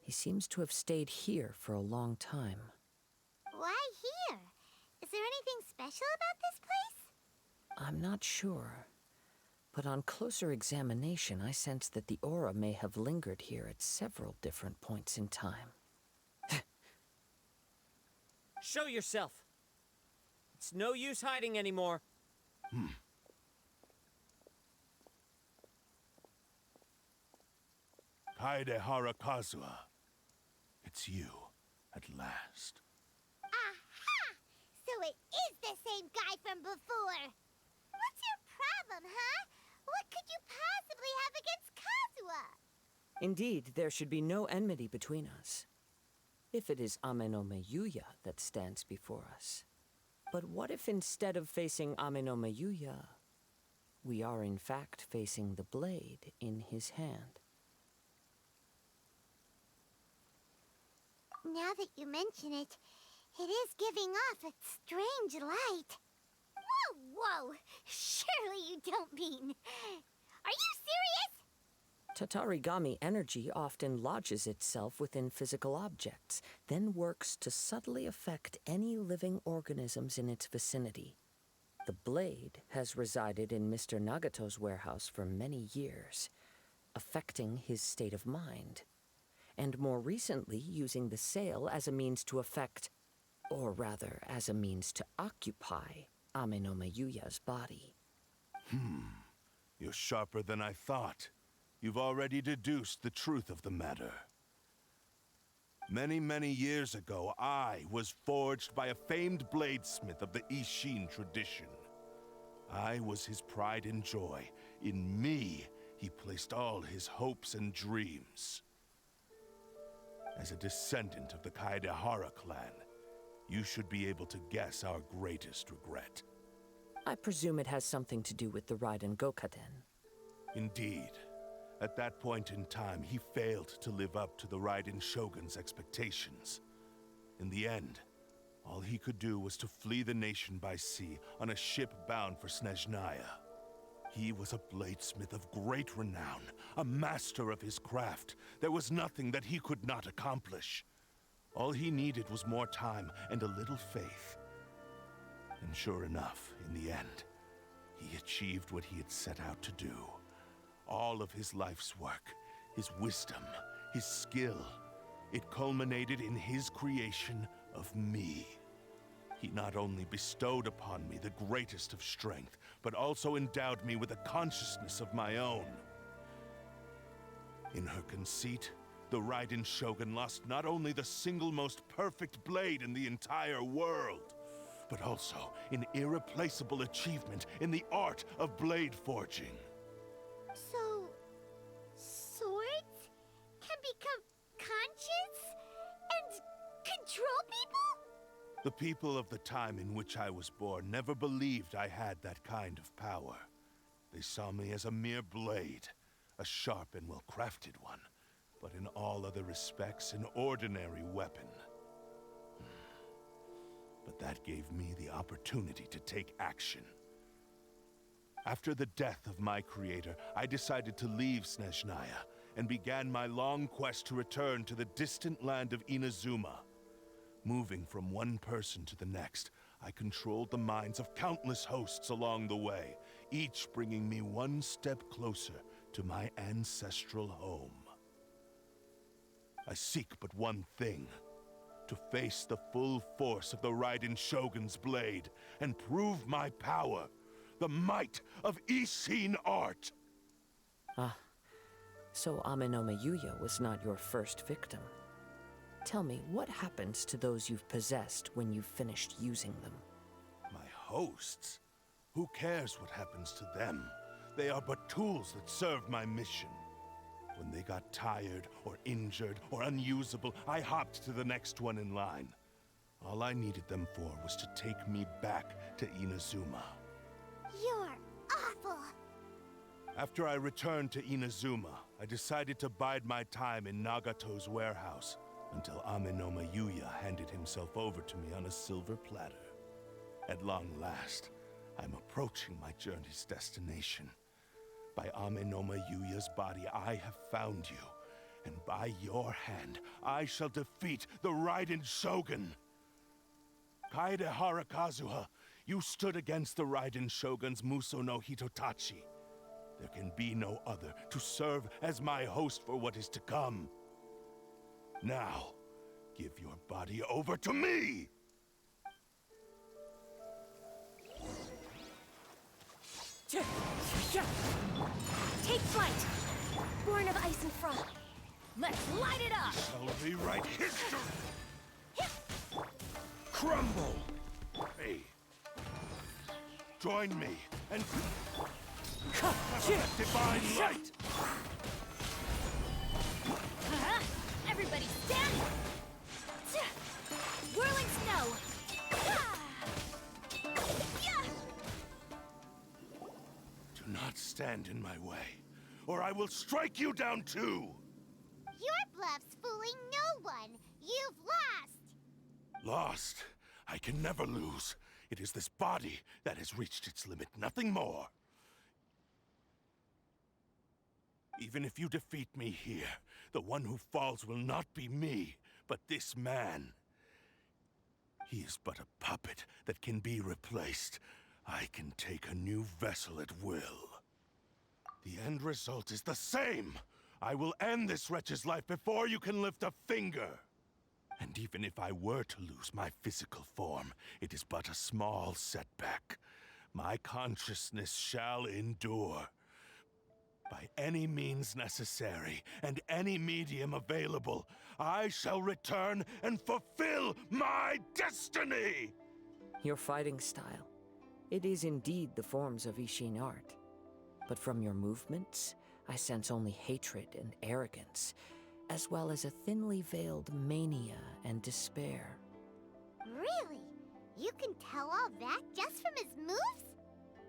He seems to have stayed here for a long time. Why here? Is there anything special I'm not sure. But on closer examination, I sense that the aura may have lingered here at several different points in time. Show yourself! It's no use hiding anymore. Kaedehara Kazuha. It's you, at last. Aha! So it is the same guy from before. What's your problem, huh? What could you possibly have against Kazuha? Indeed, there should be no enmity between us. If it is Amenome Yuya that stands before us. But what if instead of facing Amenome Yuya, we are in fact facing the blade in his hand? Now that you mention it, it is giving off a strange light. Whoa, whoa! Surely you don't mean... Are you serious? Tatarigami energy often lodges itself within physical objects, then works to subtly affect any living organisms in its vicinity. The blade has resided in Mr. Nagato's warehouse for many years, affecting his state of mind, and more recently using the sale as a means to affect, or rather as a means to occupy, Amenome Yuya's body. You're sharper than I thought. You've already deduced the truth of the matter. Many, many years ago, I was forged by a famed bladesmith of the Ishin tradition. I was his pride and joy. In me, he placed all his hopes and dreams. As a descendant of the Kaedehara clan, you should be able to guess our greatest regret. I presume it has something to do with the Raiden Gokaden. Indeed. At that point in time, he failed to live up to the Raiden Shogun's expectations. In the end, all he could do was to flee the nation by sea on a ship bound for Snezhnaya. He was a bladesmith of great renown, a master of his craft. There was nothing that he could not accomplish. All he needed was more time and a little faith. And sure enough, in the end, he achieved what he had set out to do. All of his life's work, his wisdom, his skill, it culminated in his creation of me. He not only bestowed upon me the greatest of strength, but also endowed me with a consciousness of my own. In her conceit, the Raiden Shogun lost not only the single most perfect blade in the entire world, but also an irreplaceable achievement in the art of blade forging. So... swords can become conscious and control people? The people of the time in which I was born never believed I had that kind of power. They saw me as a mere blade, a sharp and well-crafted one, but in all other respects an ordinary weapon. But that gave me the opportunity to take action. After the death of my creator, I decided to leave Snezhnaya and began my long quest to return to the distant land of Inazuma. Moving from one person to the next, I controlled the minds of countless hosts along the way, each bringing me one step closer to my ancestral home. I seek but one thing: to face the full force of the Raiden Shogun's blade and prove my power, the might of Ishin art. Ah, so Amenome Yuya was not your first victim. Tell me, what happens to those you've possessed when you've finished using them? My hosts? Who cares what happens to them? They are but tools that serve my mission. When they got tired, or injured, or unusable, I hopped to the next one in line. All I needed them for was to take me back to Inazuma. You're awful. After I returned to Inazuma, I decided to bide my time in Nagato's warehouse until Amenome Yuya handed himself over to me on a silver platter. At long last, I'm approaching my journey's destination. By Amenome Yuya's body, I have found you, and by your hand, I shall defeat the Raiden Shogun. Kaedehara Kazuha, You stood against the Raiden Shogun's Muso no Hitotachi. There can be no other to serve as my host for what is to come. Now, give your body over to me! Take flight! Born of ice and frost. Let's light it up! Shall rewrite history! Crumble! Hey. Join me and divine light! Everybody stand! Whirling snow! Do not stand in my way, or I will strike you down too! Your bluff's fooling no one! You've lost! Lost? I can never lose. It is this body that has reached its limit, nothing more. Even if you defeat me here, the one who falls will not be me, but this man. He is but a puppet that can be replaced. I can take a new vessel at will. The end result is the same. I will end this wretch's life before you can lift a finger. And even if I were to lose my physical form, it is but a small setback. My consciousness shall endure. By any means necessary, and any medium available, I shall return and fulfill my destiny! Your fighting style. It is indeed the forms of Ishin art. But from your movements, I sense only hatred and arrogance, as well as a thinly veiled mania and despair. Really? You can tell all that just from his moves?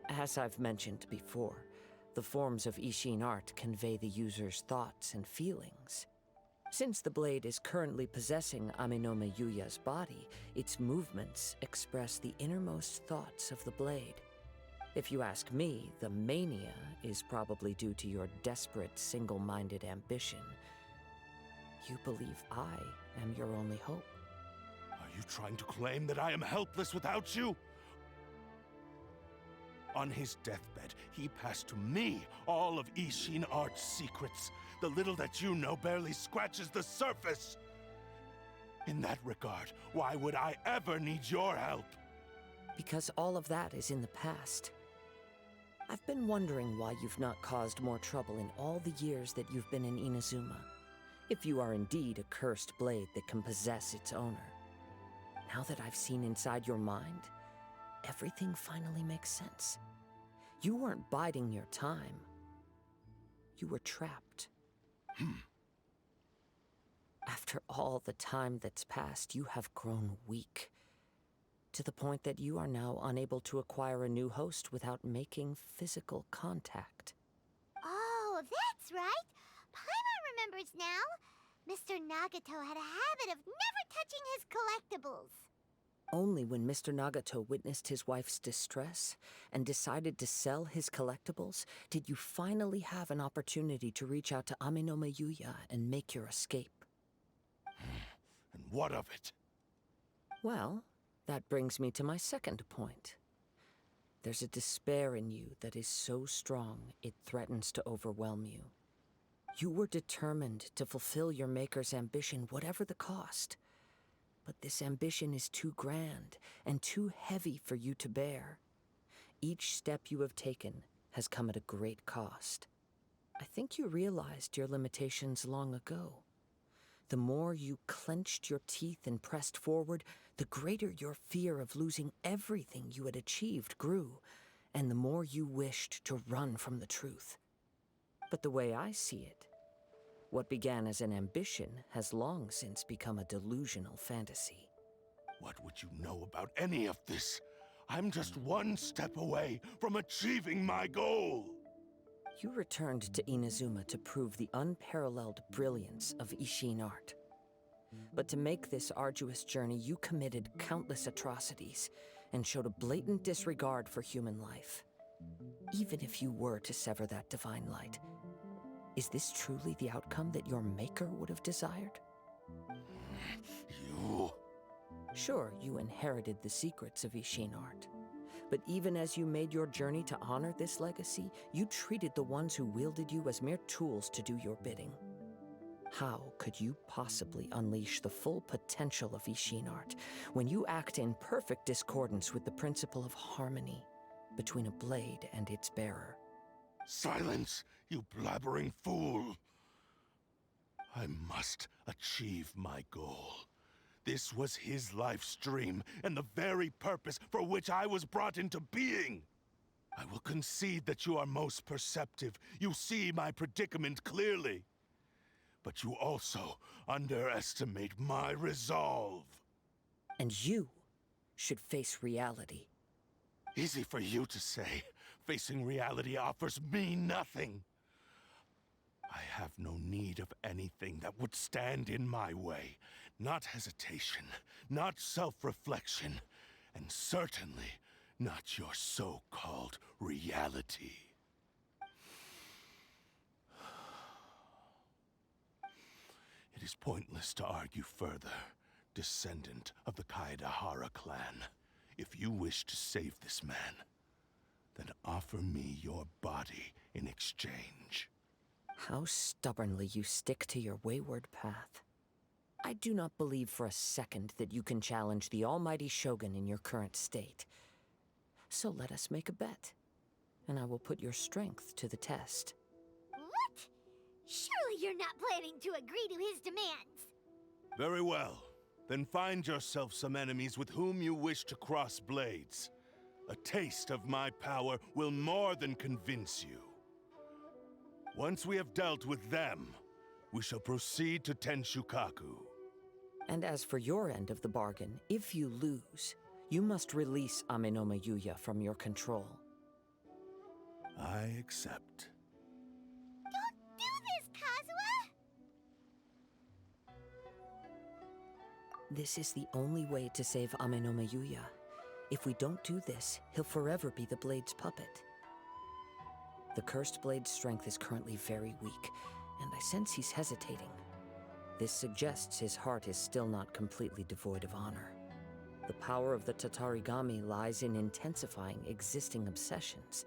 As I've mentioned before, the forms of Ishin art convey the user's thoughts and feelings. Since the blade is currently possessing Aminome Yuya's body, its movements express the innermost thoughts of the blade. If you ask me, the mania is probably due to your desperate, single-minded ambition. You believe I am your only hope. Are you trying to claim that I am helpless without you? On his deathbed, he passed to me all of Ishin art's secrets. The little that you know barely scratches the surface. In that regard, why would I ever need your help? Because all of that is in the past. I've been wondering why you've not caused more trouble in all the years that you've been in Inazuma. If you are indeed a cursed blade that can possess its owner. Now that I've seen inside your mind, everything finally makes sense. You weren't biding your time. You were trapped. After all the time that's passed, you have grown weak. To the point that you are now unable to acquire a new host without making physical contact. Oh, that's right! Paimon remembers now. Mr. Nagato had a habit of never touching his collectibles. Only when Mr. Nagato witnessed his wife's distress and decided to sell his collectibles did you finally have an opportunity to reach out to Aminome Yuya and make your escape. And what of it? Well, that brings me to my second point. There's a despair in you that is so strong it threatens to overwhelm you. You were determined to fulfill your maker's ambition, whatever the cost. But this ambition is too grand and too heavy for you to bear. Each step you have taken has come at a great cost. I think you realized your limitations long ago. The more you clenched your teeth and pressed forward, the greater your fear of losing everything you had achieved grew, and the more you wished to run from the truth. But the way I see it, what began as an ambition has long since become a delusional fantasy. What would you know about any of this? I'm just one step away from achieving my goal! You returned to Inazuma to prove the unparalleled brilliance of Ishin art. But to make this arduous journey, you committed countless atrocities and showed a blatant disregard for human life. Even if you were to sever that divine light, is this truly the outcome that your maker would have desired? You... Sure, you inherited the secrets of Ishin art. But even as you made your journey to honor this legacy, you treated the ones who wielded you as mere tools to do your bidding. How could you possibly unleash the full potential of Ishin art when you act in perfect discordance with the principle of harmony between a blade and its bearer? Silence, you blabbering fool! I must achieve my goal. This was his life's dream, and the very purpose for which I was brought into being. I will concede that you are most perceptive. You see my predicament clearly. But you also underestimate my resolve. And you should face reality. Easy for you to say. Facing reality offers me nothing. I have no need of anything that would stand in my way. Not hesitation, not self-reflection, and certainly not your so-called reality. It is pointless to argue further, descendant of the Kaedahara clan. If you wish to save this man, then offer me your body in exchange. How stubbornly you stick to your wayward path. I do not believe for a second that you can challenge the almighty Shogun in your current state. So let us make a bet, and I will put your strength to the test. What? Surely you're not planning to agree to his demands. Very well. Then find yourself some enemies with whom you wish to cross blades. A taste of my power will more than convince you. Once we have dealt with them, we shall proceed to Tenshukaku. And as for your end of the bargain, if you lose, you must release Amenoma Yuya from your control. I accept. Don't do this, Kazuha! This is the only way to save Amenoma Yuya. If we don't do this, he'll forever be the Blade's puppet. The Cursed Blade's strength is currently very weak, and I sense he's hesitating. This suggests his heart is still not completely devoid of honor. The power of the Tatarigami lies in intensifying existing obsessions.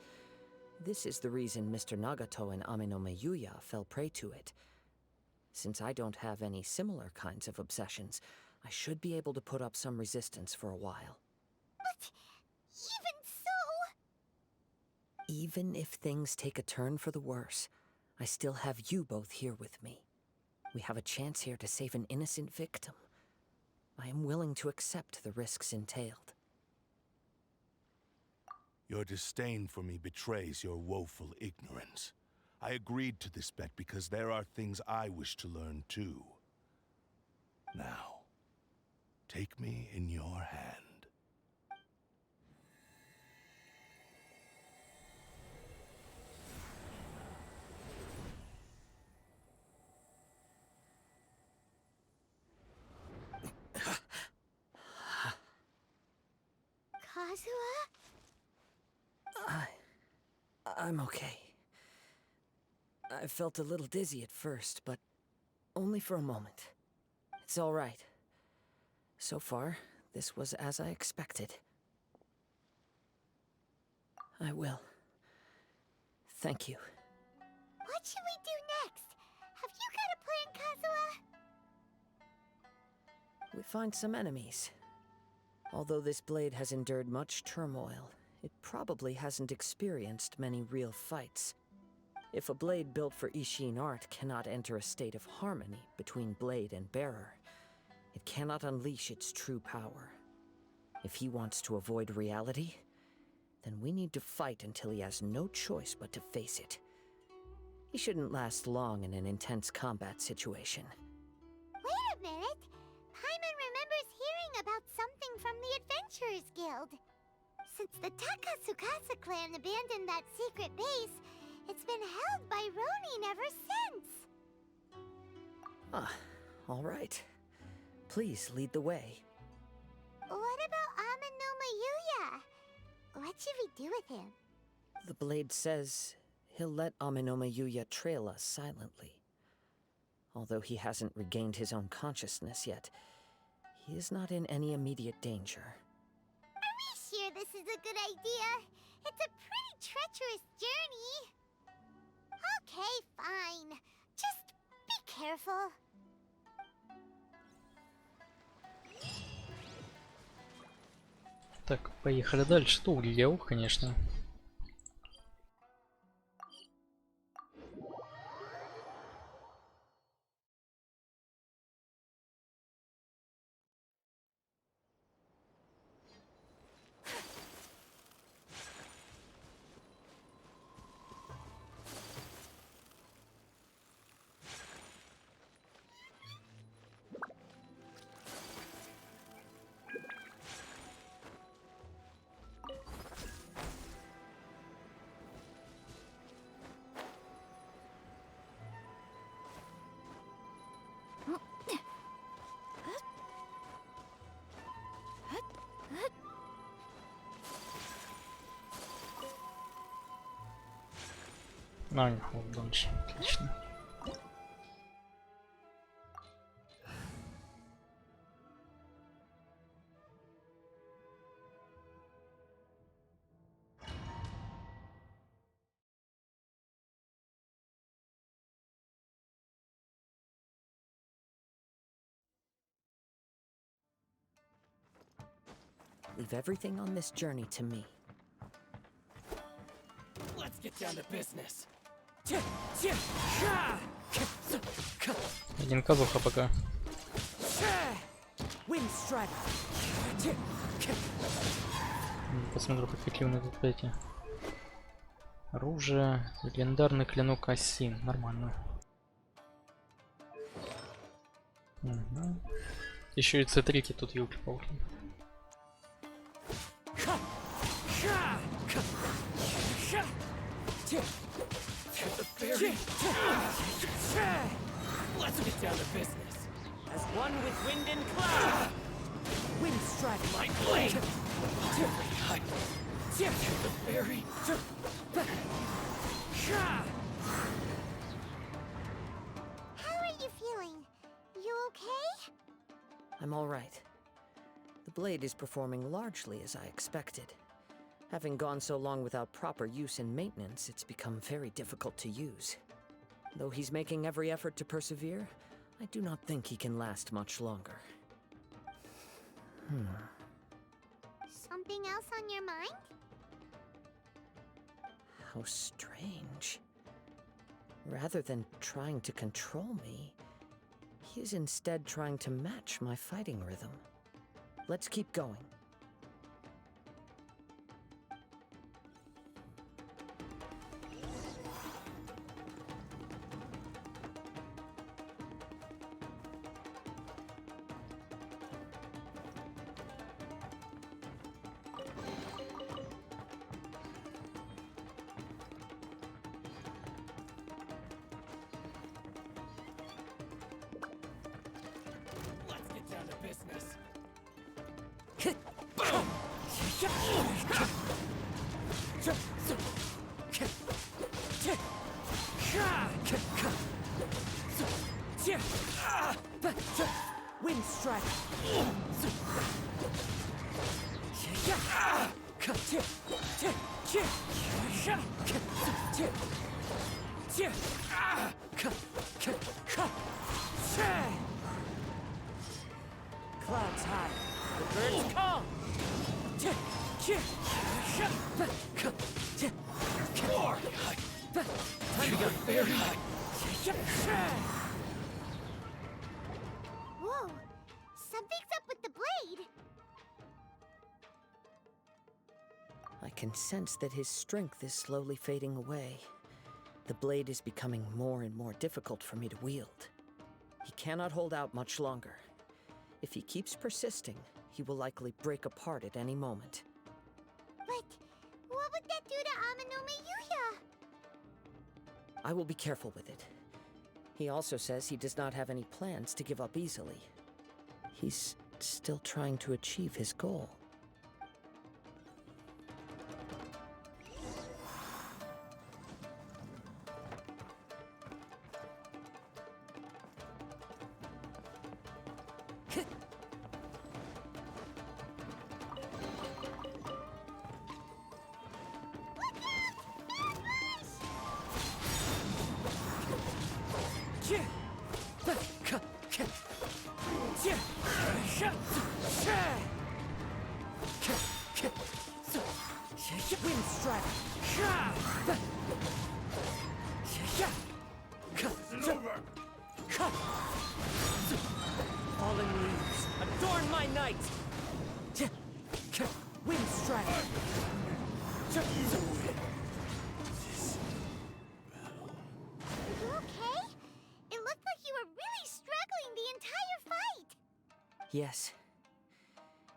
This is the reason Mr. Nagato and Amenoma Yuya fell prey to it. Since I don't have any similar kinds of obsessions, I should be able to put up some resistance for a while. But even so... Even if things take a turn for the worse, I still have you both here with me. We have a chance here to save an innocent victim. I am willing to accept the risks entailed. Your disdain for me betrays your woeful ignorance. I agreed to this bet because there are things I wish to learn too. Now, take me in your hand. Kazuha? I'm okay. I felt a little dizzy at first, but only for a moment. It's all right. So far, this was as I expected. I will. Thank you. What should we do next? Have you got a plan, Kazuha? We find some enemies. Although this blade has endured much turmoil, it probably hasn't experienced many real fights. If a blade built for Ishin art cannot enter a state of harmony between blade and bearer, it cannot unleash its true power. If he wants to avoid reality, then we need to fight until he has no choice but to face it. He shouldn't last long in an intense combat situation. Wait a minute! Paimon remembers hearing about something from the Adventurers Guild. Since the Takasukasa clan abandoned that secret base, it's been held by Ronin ever since. Ah, all right. Please lead the way. What about Amenoma Yuya? What should we do with him? The blade says he'll let Amenoma Yuya trail us silently. Although he hasn't regained his own consciousness yet, he is not in any immediate danger. Are we sure this is a good idea. It's a pretty treacherous journey. Okay, fine. Just be careful. Так, поехали дальше. Что углядел, конечно. А, вот дальше. Отлично. Leave everything on this journey to me. Let's get down to business. Один Кадзуха пока. Посмотрю, как эффективны тут эти. Оружие. Легендарный клинок Осин. Нормально. Угу. Еще и C3 тут, елки-палки. Let's get down to business. As one with wind and cloud. Wind strike. My blade. To the very. How are you feeling? You okay? I'm all right. The blade is performing largely as I expected. Having gone so long without proper use and maintenance, it's become very difficult to use. Though he's making every effort to persevere, I do not think he can last much longer. Something else on your mind? How strange. Rather than trying to control me, he is instead trying to match my fighting rhythm. Let's keep going. Let's get down to business. Wind strike. Clouds high. The birds call. Time to go very high. Whoa! Something's up with the blade! I can sense that his strength is slowly fading away. The blade is becoming more and more difficult for me to wield. He cannot hold out much longer. If he keeps persisting, he will likely break apart at any moment. But what would that do to Amanome Yuya? I will be careful with it. He also says he does not have any plans to give up easily. He's still trying to achieve his goal. Wind strike. Fallen leaves, adorn my night! Wind strike. You okay? It looked like you were really struggling the entire fight. Yes.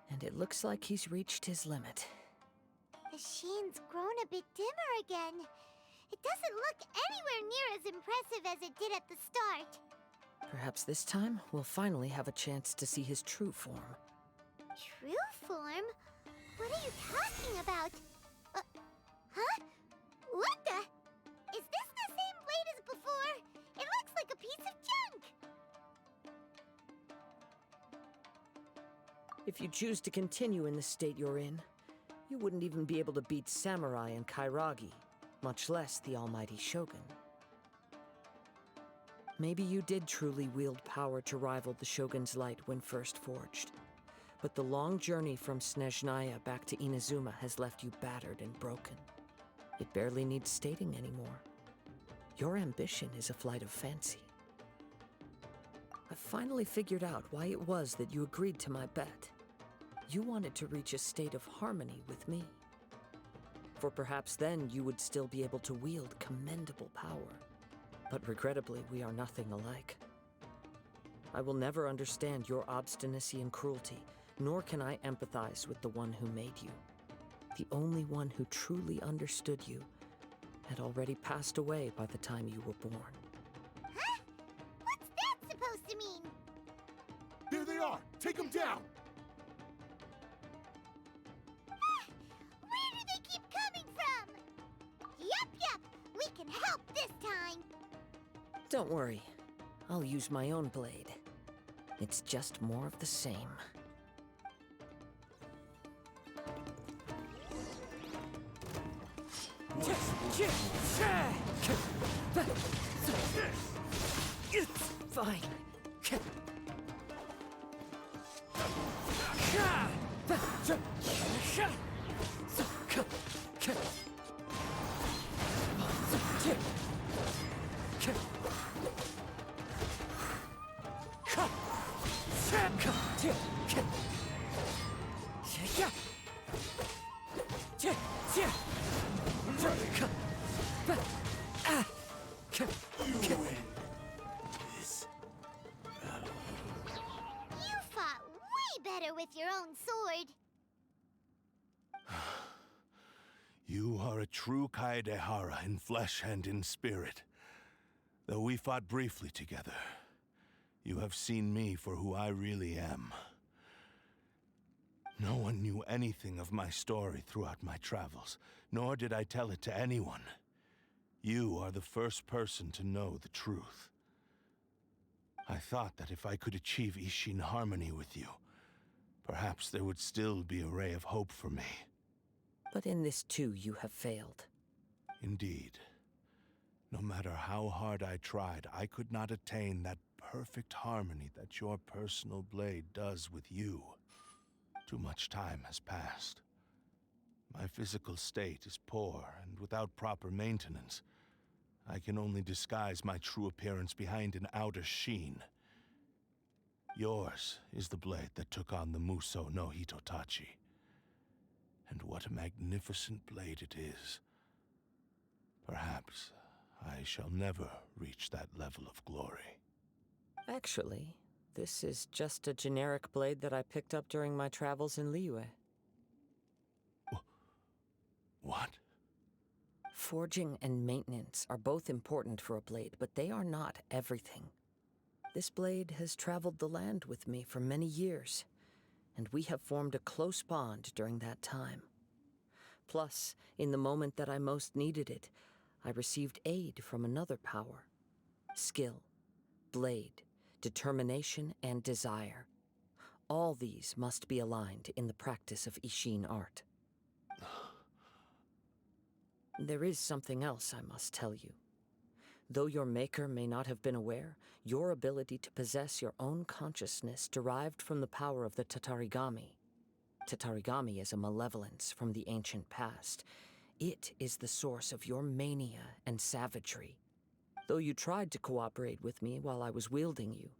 And it looks like he's reached his limit. The sheen's grown a bit dimmer again. It doesn't look anywhere near as impressive as it did at the start. Perhaps this time we'll finally have a chance to see his true form. True form? What are you talking about? Huh? What the? Is this the same blade as before? It looks like a piece of junk! If you choose to continue in the state you're in, you wouldn't even be able to beat Samurai and Kairagi, much less the almighty Shogun. Maybe you did truly wield power to rival the Shogun's light when first forged. But the long journey from Snezhnaya back to Inazuma has left you battered and broken. It barely needs stating anymore. Your ambition is a flight of fancy. I finally figured out why it was that you agreed to my bet. You wanted to reach a state of harmony with me. For perhaps then you would still be able to wield commendable power. But regrettably, we are nothing alike. I will never understand your obstinacy and cruelty, nor can I empathize with the one who made you. The only one who truly understood you had already passed away by the time you were born. Huh? What's that supposed to mean? There they are! Take them down! Where do they keep coming from? Yup, we can help this time. Don't worry, I'll use my own blade. It's just more of the same. It's fine. You fought way better with your own sword. You are a true Kaedehara in flesh and in spirit. Though we fought briefly together, you have seen me for who I really am. No one knew anything of my story throughout my travels, nor did I tell it to anyone. You are the first person to know the truth. I thought that if I could achieve Ishin harmony with you, perhaps there would still be a ray of hope for me. But in this too, you have failed. Indeed. No matter how hard I tried, I could not attain that perfect harmony that your personal blade does with you. Too much time has passed. My physical state is poor, and without proper maintenance, I can only disguise my true appearance behind an outer sheen. Yours is the blade that took on the Muso no Hitotachi. And what a magnificent blade it is. Perhaps I shall never reach that level of glory. Actually, this is just a generic blade that I picked up during my travels in Liyue. What? Forging and maintenance are both important for a blade, but they are not everything. This blade has traveled the land with me for many years, and we have formed a close bond during that time. Plus, in the moment that I most needed it, I received aid from another power. Skill, blade, determination, and desire. All these must be aligned in the practice of Ishin art. There is something else I must tell you. Though your maker may not have been aware, your ability to possess your own consciousness derived from the power of the Tatarigami. Tatarigami is a malevolence from the ancient past. It is the source of your mania and savagery. Though you tried to cooperate with me while I was wielding you,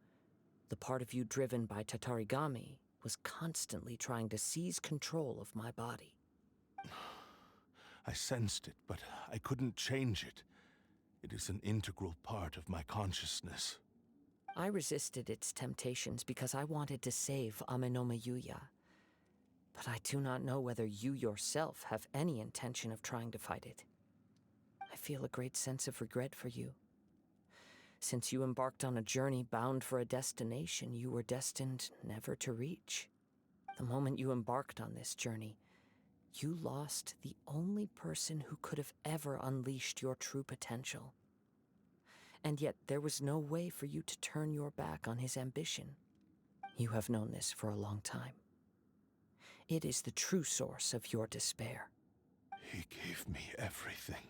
the part of you driven by Tatarigami was constantly trying to seize control of my body. I sensed it, but I couldn't change it. It is an integral part of my consciousness. I resisted its temptations because I wanted to save Amenoma Yuya. But I do not know whether you yourself have any intention of trying to fight it. I feel a great sense of regret for you. Since you embarked on a journey bound for a destination you were destined never to reach. The moment you embarked on this journey, you lost the only person who could have ever unleashed your true potential. And yet there was no way for you to turn your back on his ambition. You have known this for a long time. It is the true source of your despair. He gave me everything.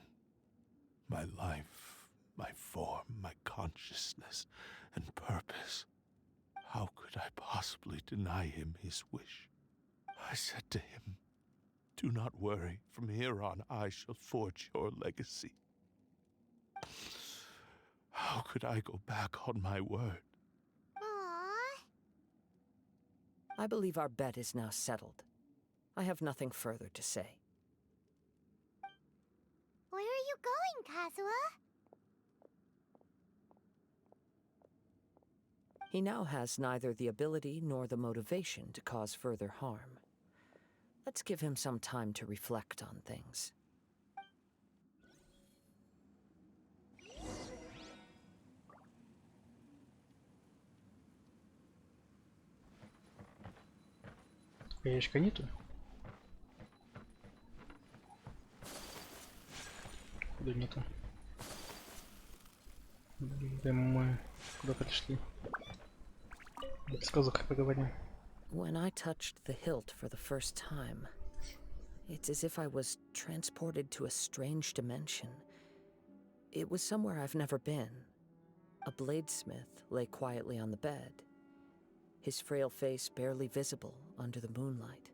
My life, my form, my consciousness, and purpose. How could I possibly deny him his wish? I said to him, "Do not worry. From here on, I shall forge your legacy." How could I go back on my word? Aww. I believe our bet is now settled. I have nothing further to say. Where are you going, Kazuha? He now has neither the ability nor the motivation to cause further harm. Let's give him some time to reflect on things. Яичка нету? Куда нету? Блин, мы куда-то пришли. С Кадзухой поговорим. When I touched the hilt for the first time, it's as if I was transported to a strange dimension. It was somewhere I've never been. A bladesmith lay quietly on the bed, his frail face barely visible under the moonlight.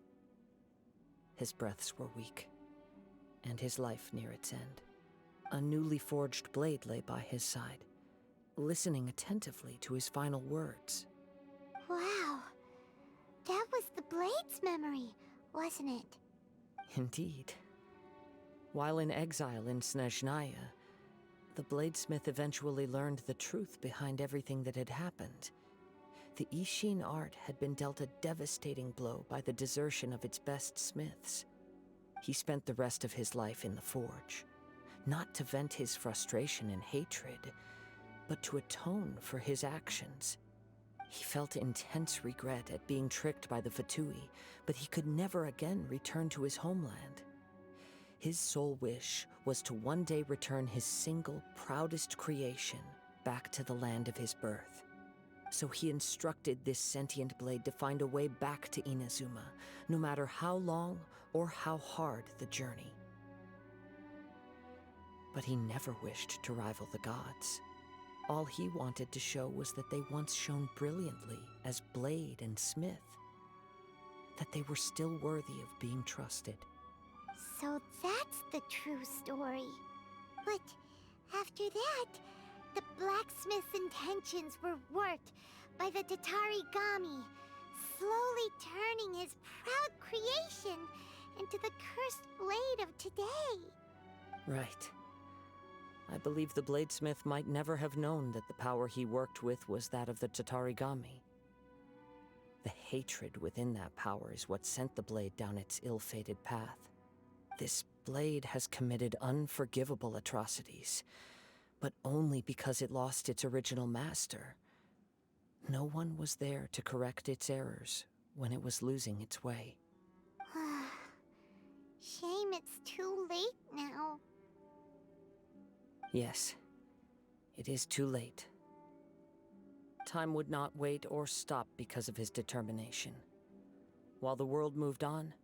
His breaths were weak, and his life near its end. A newly forged blade lay by his side, listening attentively to his final words. Wow. That was the Blade's memory, wasn't it? Indeed. While in exile in Snezhnaya, the bladesmith eventually learned the truth behind everything that had happened. The Ishin art had been dealt a devastating blow by the desertion of its best smiths. He spent the rest of his life in the forge, not to vent his frustration and hatred, but to atone for his actions. He felt intense regret at being tricked by the Fatui, but he could never again return to his homeland. His sole wish was to one day return his single, proudest creation back to the land of his birth. So he instructed this sentient blade to find a way back to Inazuma, no matter how long or how hard the journey. But he never wished to rival the gods. All he wanted to show was that they once shone brilliantly as blade and smith, that they were still worthy of being trusted. So that's the true story. But after that, the blacksmith's intentions were warped by the Tatarigami, slowly turning his proud creation into the cursed blade of today. Right. I believe the bladesmith might never have known that the power he worked with was that of the Tatarigami. The hatred within that power is what sent the blade down its ill-fated path. This blade has committed unforgivable atrocities, but only because it lost its original master. No one was there to correct its errors when it was losing its way. Shame it's too late now. Yes, it is too late. Time would not wait or stop because of his determination. While the world moved on,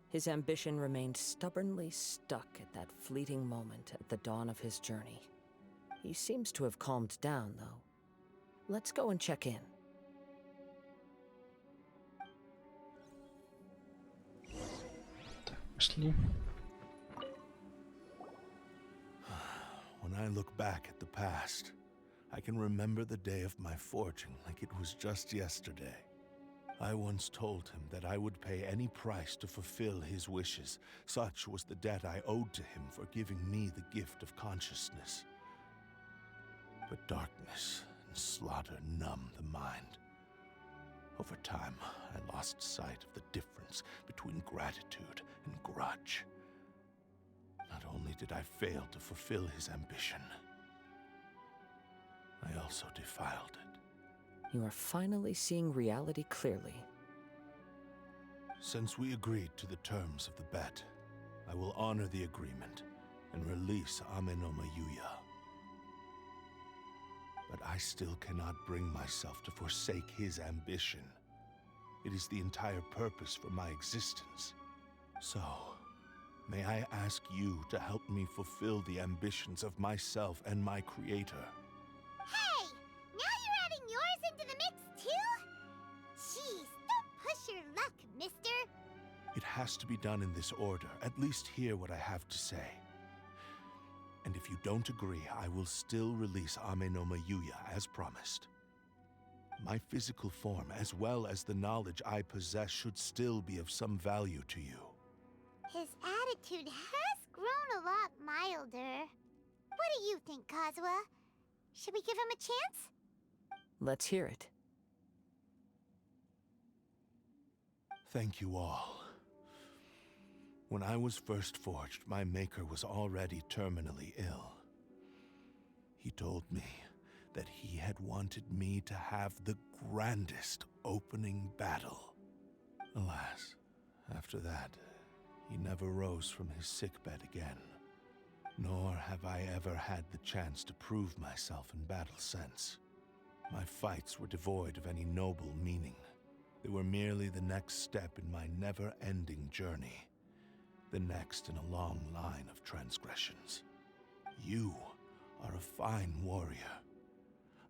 his ambition remained stubbornly stuck at that fleeting moment at the dawn of his journey. He seems to have calmed down, though. Let's go and check in. Пошли. When I look back at the past, I can remember the day of my forging like it was just yesterday. I once told him that I would pay any price to fulfill his wishes. Such was the debt I owed to him for giving me the gift of consciousness. But darkness and slaughter numb the mind. Over time, I lost sight of the difference between gratitude and grudge. Not only did I fail to fulfill his ambition, I also defiled it. You are finally seeing reality clearly. Since we agreed to the terms of the bet, I will honor the agreement and release Amenoma Yuya. But I still cannot bring myself to forsake his ambition. It is the entire purpose for my existence. So, may I ask you to help me fulfill the ambitions of myself and my creator? Hey! Now you're adding yours into the mix, too? Jeez, don't push your luck, mister. It has to be done in this order. At least hear what I have to say. And if you don't agree, I will still release Amenoma Yuya as promised. My physical form, as well as the knowledge I possess, should still be of some value to you. His attitude has grown a lot milder. What do you think, Kazuha? Should we give him a chance? Let's hear it. Thank you all. When I was first forged, my maker was already terminally ill. He told me that he had wanted me to have the grandest opening battle. Alas, after that, he never rose from his sickbed again. Nor have I ever had the chance to prove myself in battle since. My fights were devoid of any noble meaning. They were merely the next step in my never-ending journey. The next in a long line of transgressions. You are a fine warrior.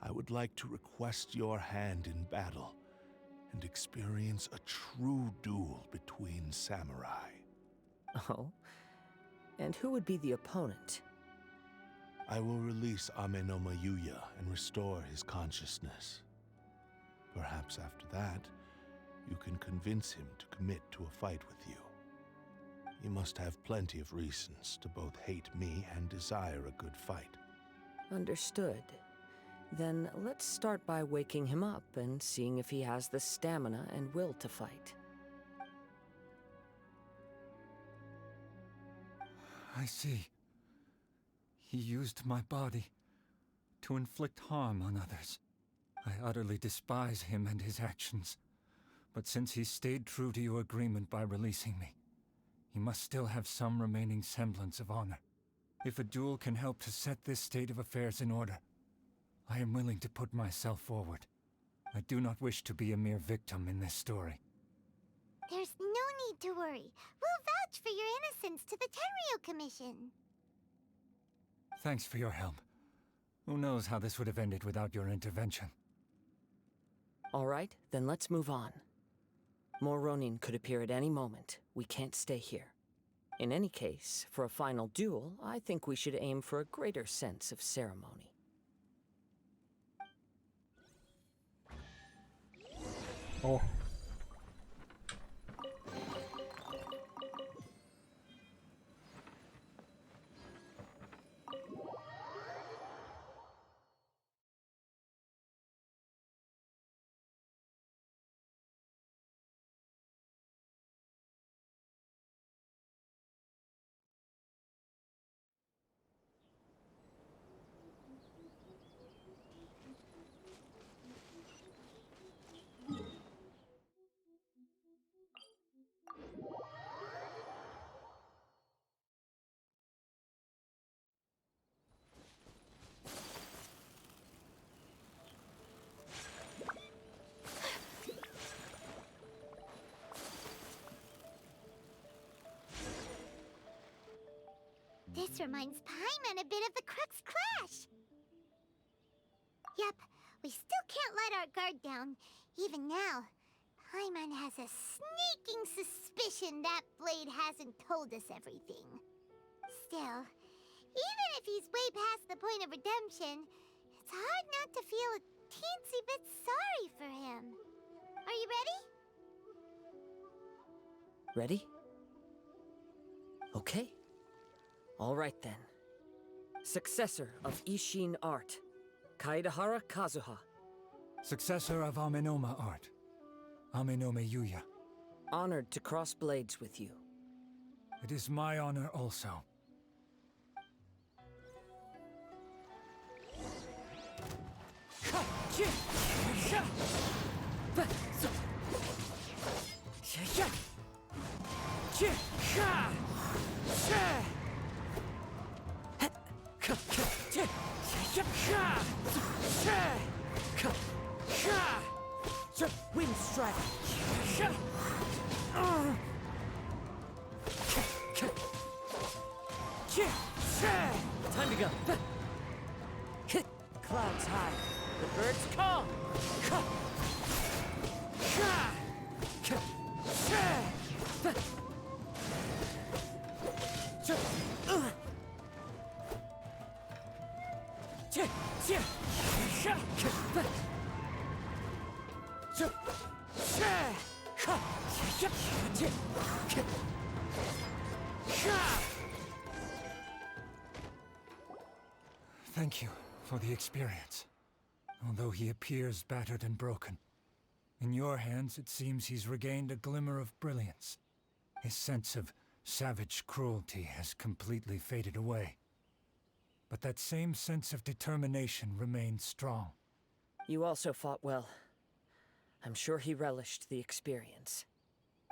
I would like to request your hand in battle and experience a true duel between samurai. Oh? And who would be the opponent? I will release Amenoma Yuya and restore his consciousness. Perhaps after that, you can convince him to commit to a fight with you. He must have plenty of reasons to both hate me and desire a good fight. Understood. Then let's start by waking him up and seeing if he has the stamina and will to fight. I see. He used my body to inflict harm on others. I utterly despise him and his actions. But since he stayed true to your agreement by releasing me, he must still have some remaining semblance of honor. If a duel can help to set this state of affairs in order, I am willing to put myself forward. I do not wish to be a mere victim in this story. There's no need to worry. We'll vouch for your innocence to the Tenryu Commission. Thanks for your help. Who knows how this would have ended without your intervention. All right, then let's move on. More Ronin could appear at any moment. We can't stay here. In any case, for a final duel, I think we should aim for a greater sense of ceremony. О. This reminds Paimon a bit of the Crux Clash. Yep, we still can't let our guard down. Even now, Paimon has a sneaking suspicion that Blade hasn't told us everything. Still, even if he's way past the point of redemption, it's hard not to feel a teensy bit sorry for him. Are you ready? Ready? Okay. All right then. Successor of Ishin art, Kaedahara Kazuha. Successor of Amenoma art, Amenome Yuya. Honored to cross blades with you. It is my honor also. Wind strike. Time to go. Clouds high. The birds call. Thank you for the experience. Although he appears battered and broken, in your hands it seems he's regained a glimmer of brilliance. His sense of savage cruelty has completely faded away. But that same sense of determination remains strong. You also fought well. I'm sure he relished the experience.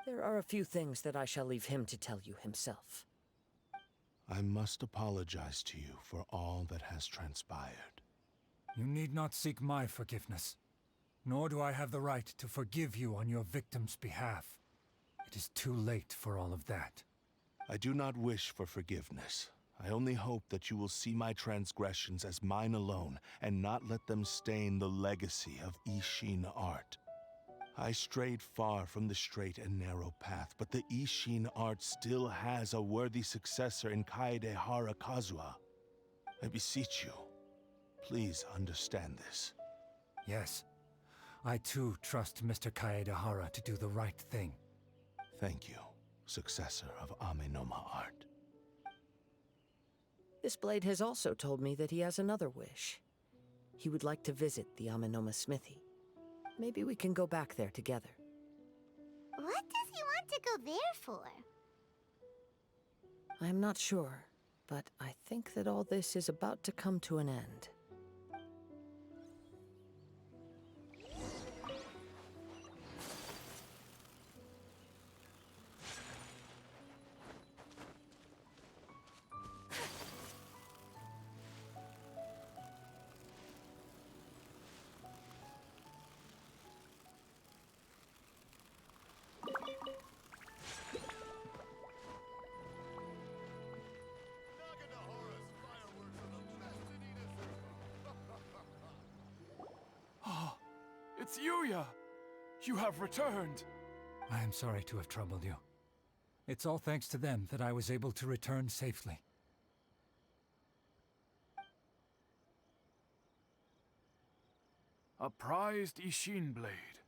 There are a few things that I shall leave him to tell you himself. I must apologize to you for all that has transpired. You need not seek my forgiveness, nor do I have the right to forgive you on your victim's behalf. It is too late for all of that. I do not wish for forgiveness. I only hope that you will see my transgressions as mine alone, and not let them stain the legacy of Ishin art. I strayed far from the straight and narrow path, but the Ishin art still has a worthy successor in Kaedahara Kazuha. I beseech you, please understand this. Yes, I too trust Mr. Kaedahara to do the right thing. Thank you, successor of Amenoma art. This blade has also told me that he has another wish. He would like to visit the Amenoma smithy. Maybe we can go back there together. What does he want to go there for? I'm not sure, but I think that all this is about to come to an end. It's Yuya! You have returned! I am sorry to have troubled you. It's all thanks to them that I was able to return safely. A prized Ishin blade,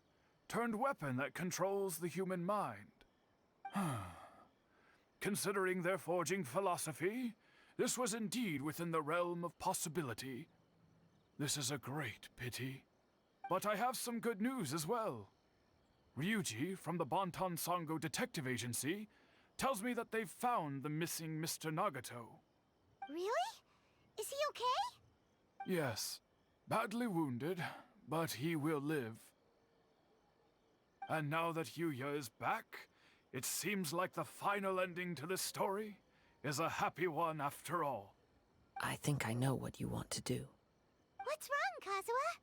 turned weapon that controls the human mind. Considering their forging philosophy, this was indeed within the realm of possibility. This is a great pity. But I have some good news as well. Ryuji, from the Bonton Sango Detective Agency, tells me that they've found the missing Mr. Nagato. Really? Is he okay? Yes, badly wounded, but he will live. And now that Yuya is back, it seems like the final ending to this story is a happy one after all. I think I know what you want to do. What's wrong, Kazuha?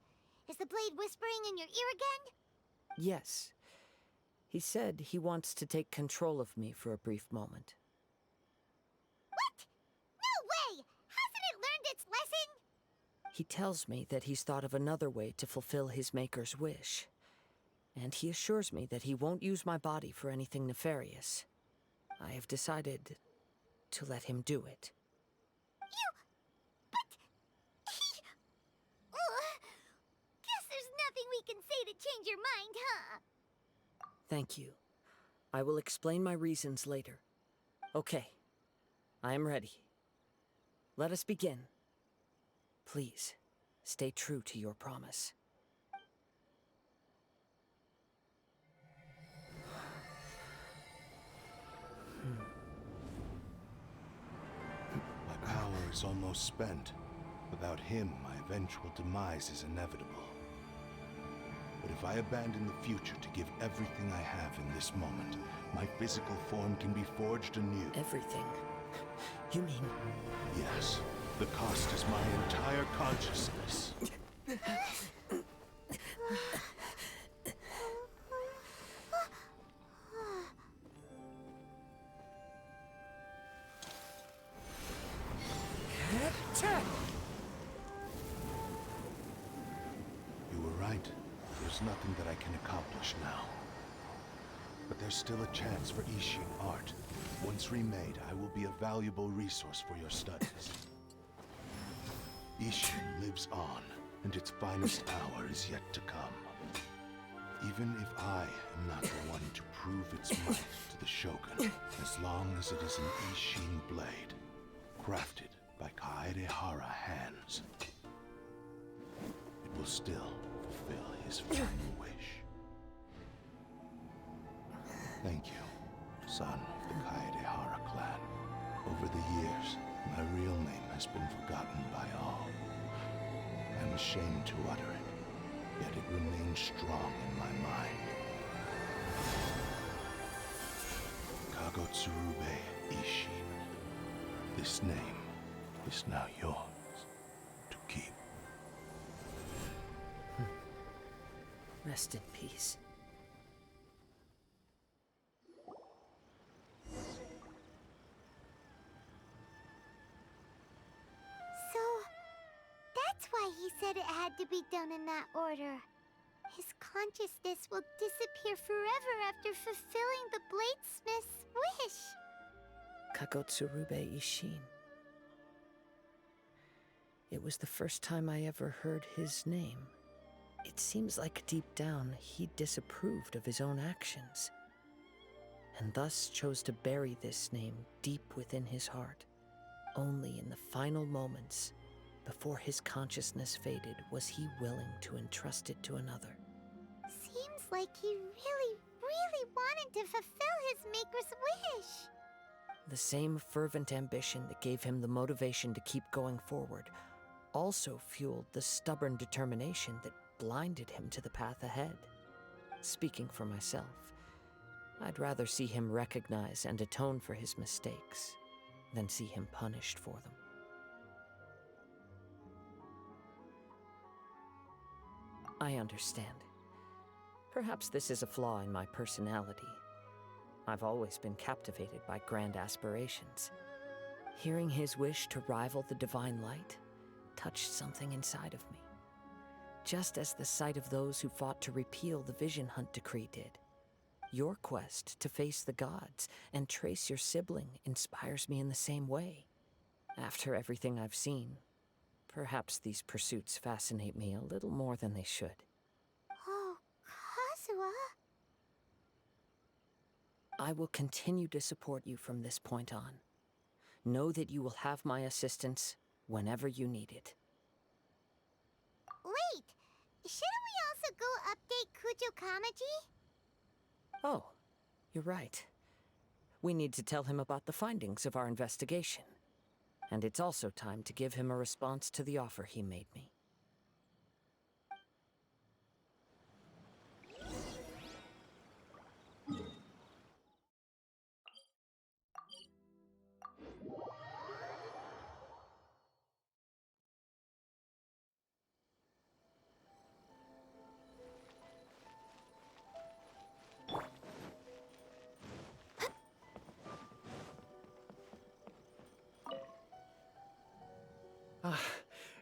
Is the blade whispering in your ear again? Yes. He said he wants to take control of me for a brief moment. What? No way! Hasn't it learned its lesson? He tells me that he's thought of another way to fulfill his maker's wish. And he assures me that he won't use my body for anything nefarious. I have decided to let him do it. Guess there's nothing we can say to change your mind, huh? Thank you. I will explain my reasons later. Okay. I am ready. Let us begin. Please, stay true to your promise. My power is almost spent. Without him, my eventual demise is inevitable. But if I abandon the future to give everything I have in this moment, my physical form can be forged anew. Everything? You mean... Yes. The cost is my entire consciousness. You were right. There's nothing that I can accomplish now. But there's still a chance for Ishin art. Once remade, I will be a valuable resource for your studies. Ishin lives on, and its finest hour is yet to come. Even if I am not the one to prove its might to the Shogun, as long as it is an Ishin blade, crafted by Kaedehara hands, it will still fulfill his final wish. Thank you, son of the Kaedehara clan. Over the years, my real name has been forgotten by all. I'm ashamed to utter it, yet it remains strong in my mind. Kagotsurube Ishin. This name is now yours to keep. Rest in peace. So, that's why he said it had to be done in that order. His consciousness will disappear forever after fulfilling the bladesmith's wish. Kagotsurube Ishin. It was the first time I ever heard his name. It seems like deep down he disapproved of his own actions, and thus chose to bury this name deep within his heart. Only in the final moments, before his consciousness faded, was he willing to entrust it to another. Seems like he really wanted to fulfill his maker's wish. The same fervent ambition that gave him the motivation to keep going forward also fueled the stubborn determination that blinded him to the path ahead. Speaking for myself, I'd rather see him recognize and atone for his mistakes than see him punished for them. I understand. Perhaps this is a flaw in my personality. I've always been captivated by grand aspirations. Hearing his wish to rival the divine light touched something inside of me, just as the sight of those who fought to repeal the Vision Hunt decree did. Your quest to face the gods and trace your sibling inspires me in the same way. After everything I've seen, perhaps these pursuits fascinate me a little more than they should. Oh, Kazuha? I will continue to support you from this point on. Know that you will have my assistance whenever you need it. Wait, shouldn't we also go update Kujo Kamaji? Oh, you're right. We need to tell him about the findings of our investigation. And it's also time to give him a response to the offer he made me.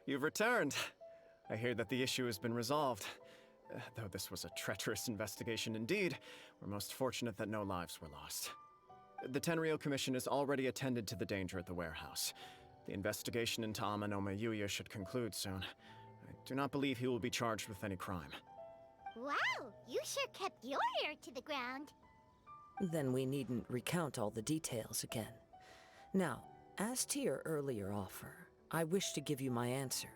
you've returned. I hear that the issue has been resolved. Though this was a treacherous investigation indeed, we're most fortunate that no lives were lost. The Tenryou Commission has already attended to the danger at the warehouse. The investigation into Amanome Yuya should conclude soon. I do not believe he will be charged with any crime. Wow, you sure kept your ear to the ground. Then we needn't recount all the details again. Now, as to your earlier offer, I wish to give you my answer.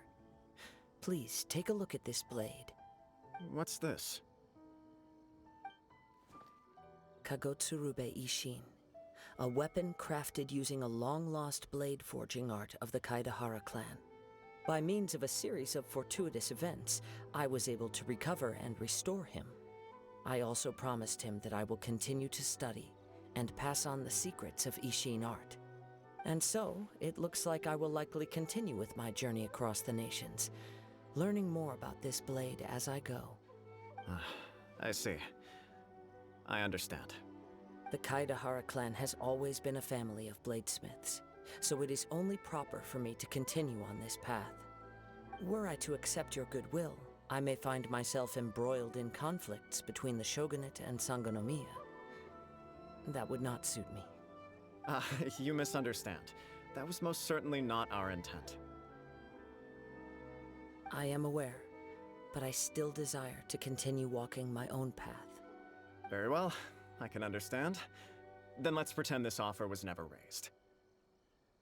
Please take a look at this blade. What's this? Kagotsurube Ishin, a weapon crafted using a long-lost blade forging art of the Kaidahara clan. By means of a series of fortuitous events, I was able to recover and restore him. I also promised him that I will continue to study and pass on the secrets of Ishin art. And so, it looks like I will likely continue with my journey across the nations, learning more about this blade as I go. I see. I understand. The Kaidahara clan has always been a family of bladesmiths, so it is only proper for me to continue on this path. Were I to accept your goodwill, I may find myself embroiled in conflicts between the shogunate and Sangonomiya. That would not suit me. You misunderstand. That was most certainly not our intent. I am aware, but I still desire to continue walking my own path. Very well, I can understand. Then let's pretend this offer was never raised.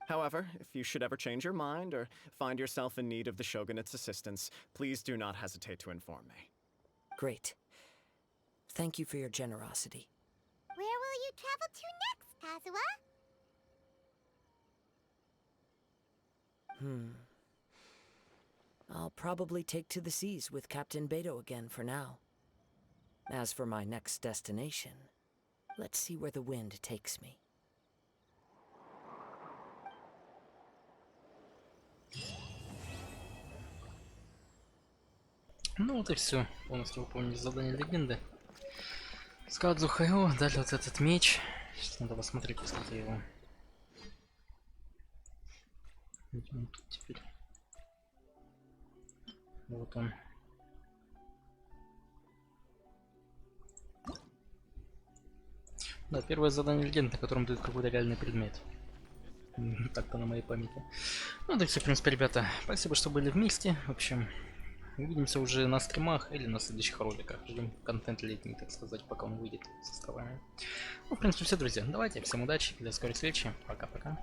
However, if you should ever change your mind or find yourself in need of the Shogunate's assistance, please do not hesitate to inform me. Great. Thank you for your generosity. Where will you travel to next, Kazuha? I'll probably take to the seas with Captain Beto again for now. As for my next destination, let's see where the wind takes me. Ну вот и все. Полностью выполнили задание легенды. С Кадзухой. О, дали вот этот меч. Сейчас надо посмотреть, кстати, его. Где он тут теперь? Вот он. Да, первое задание легенды, на котором дают какой-то реальный предмет. Так-то на моей памяти. Ну да все, в принципе, ребята. Спасибо, что были вместе. В общем, увидимся уже на стримах или на следующих роликах. Ждем контент летний, так сказать, пока он выйдет с островами. Ну, в принципе, все, друзья. Давайте, всем удачи, до скорой встречи. Пока-пока.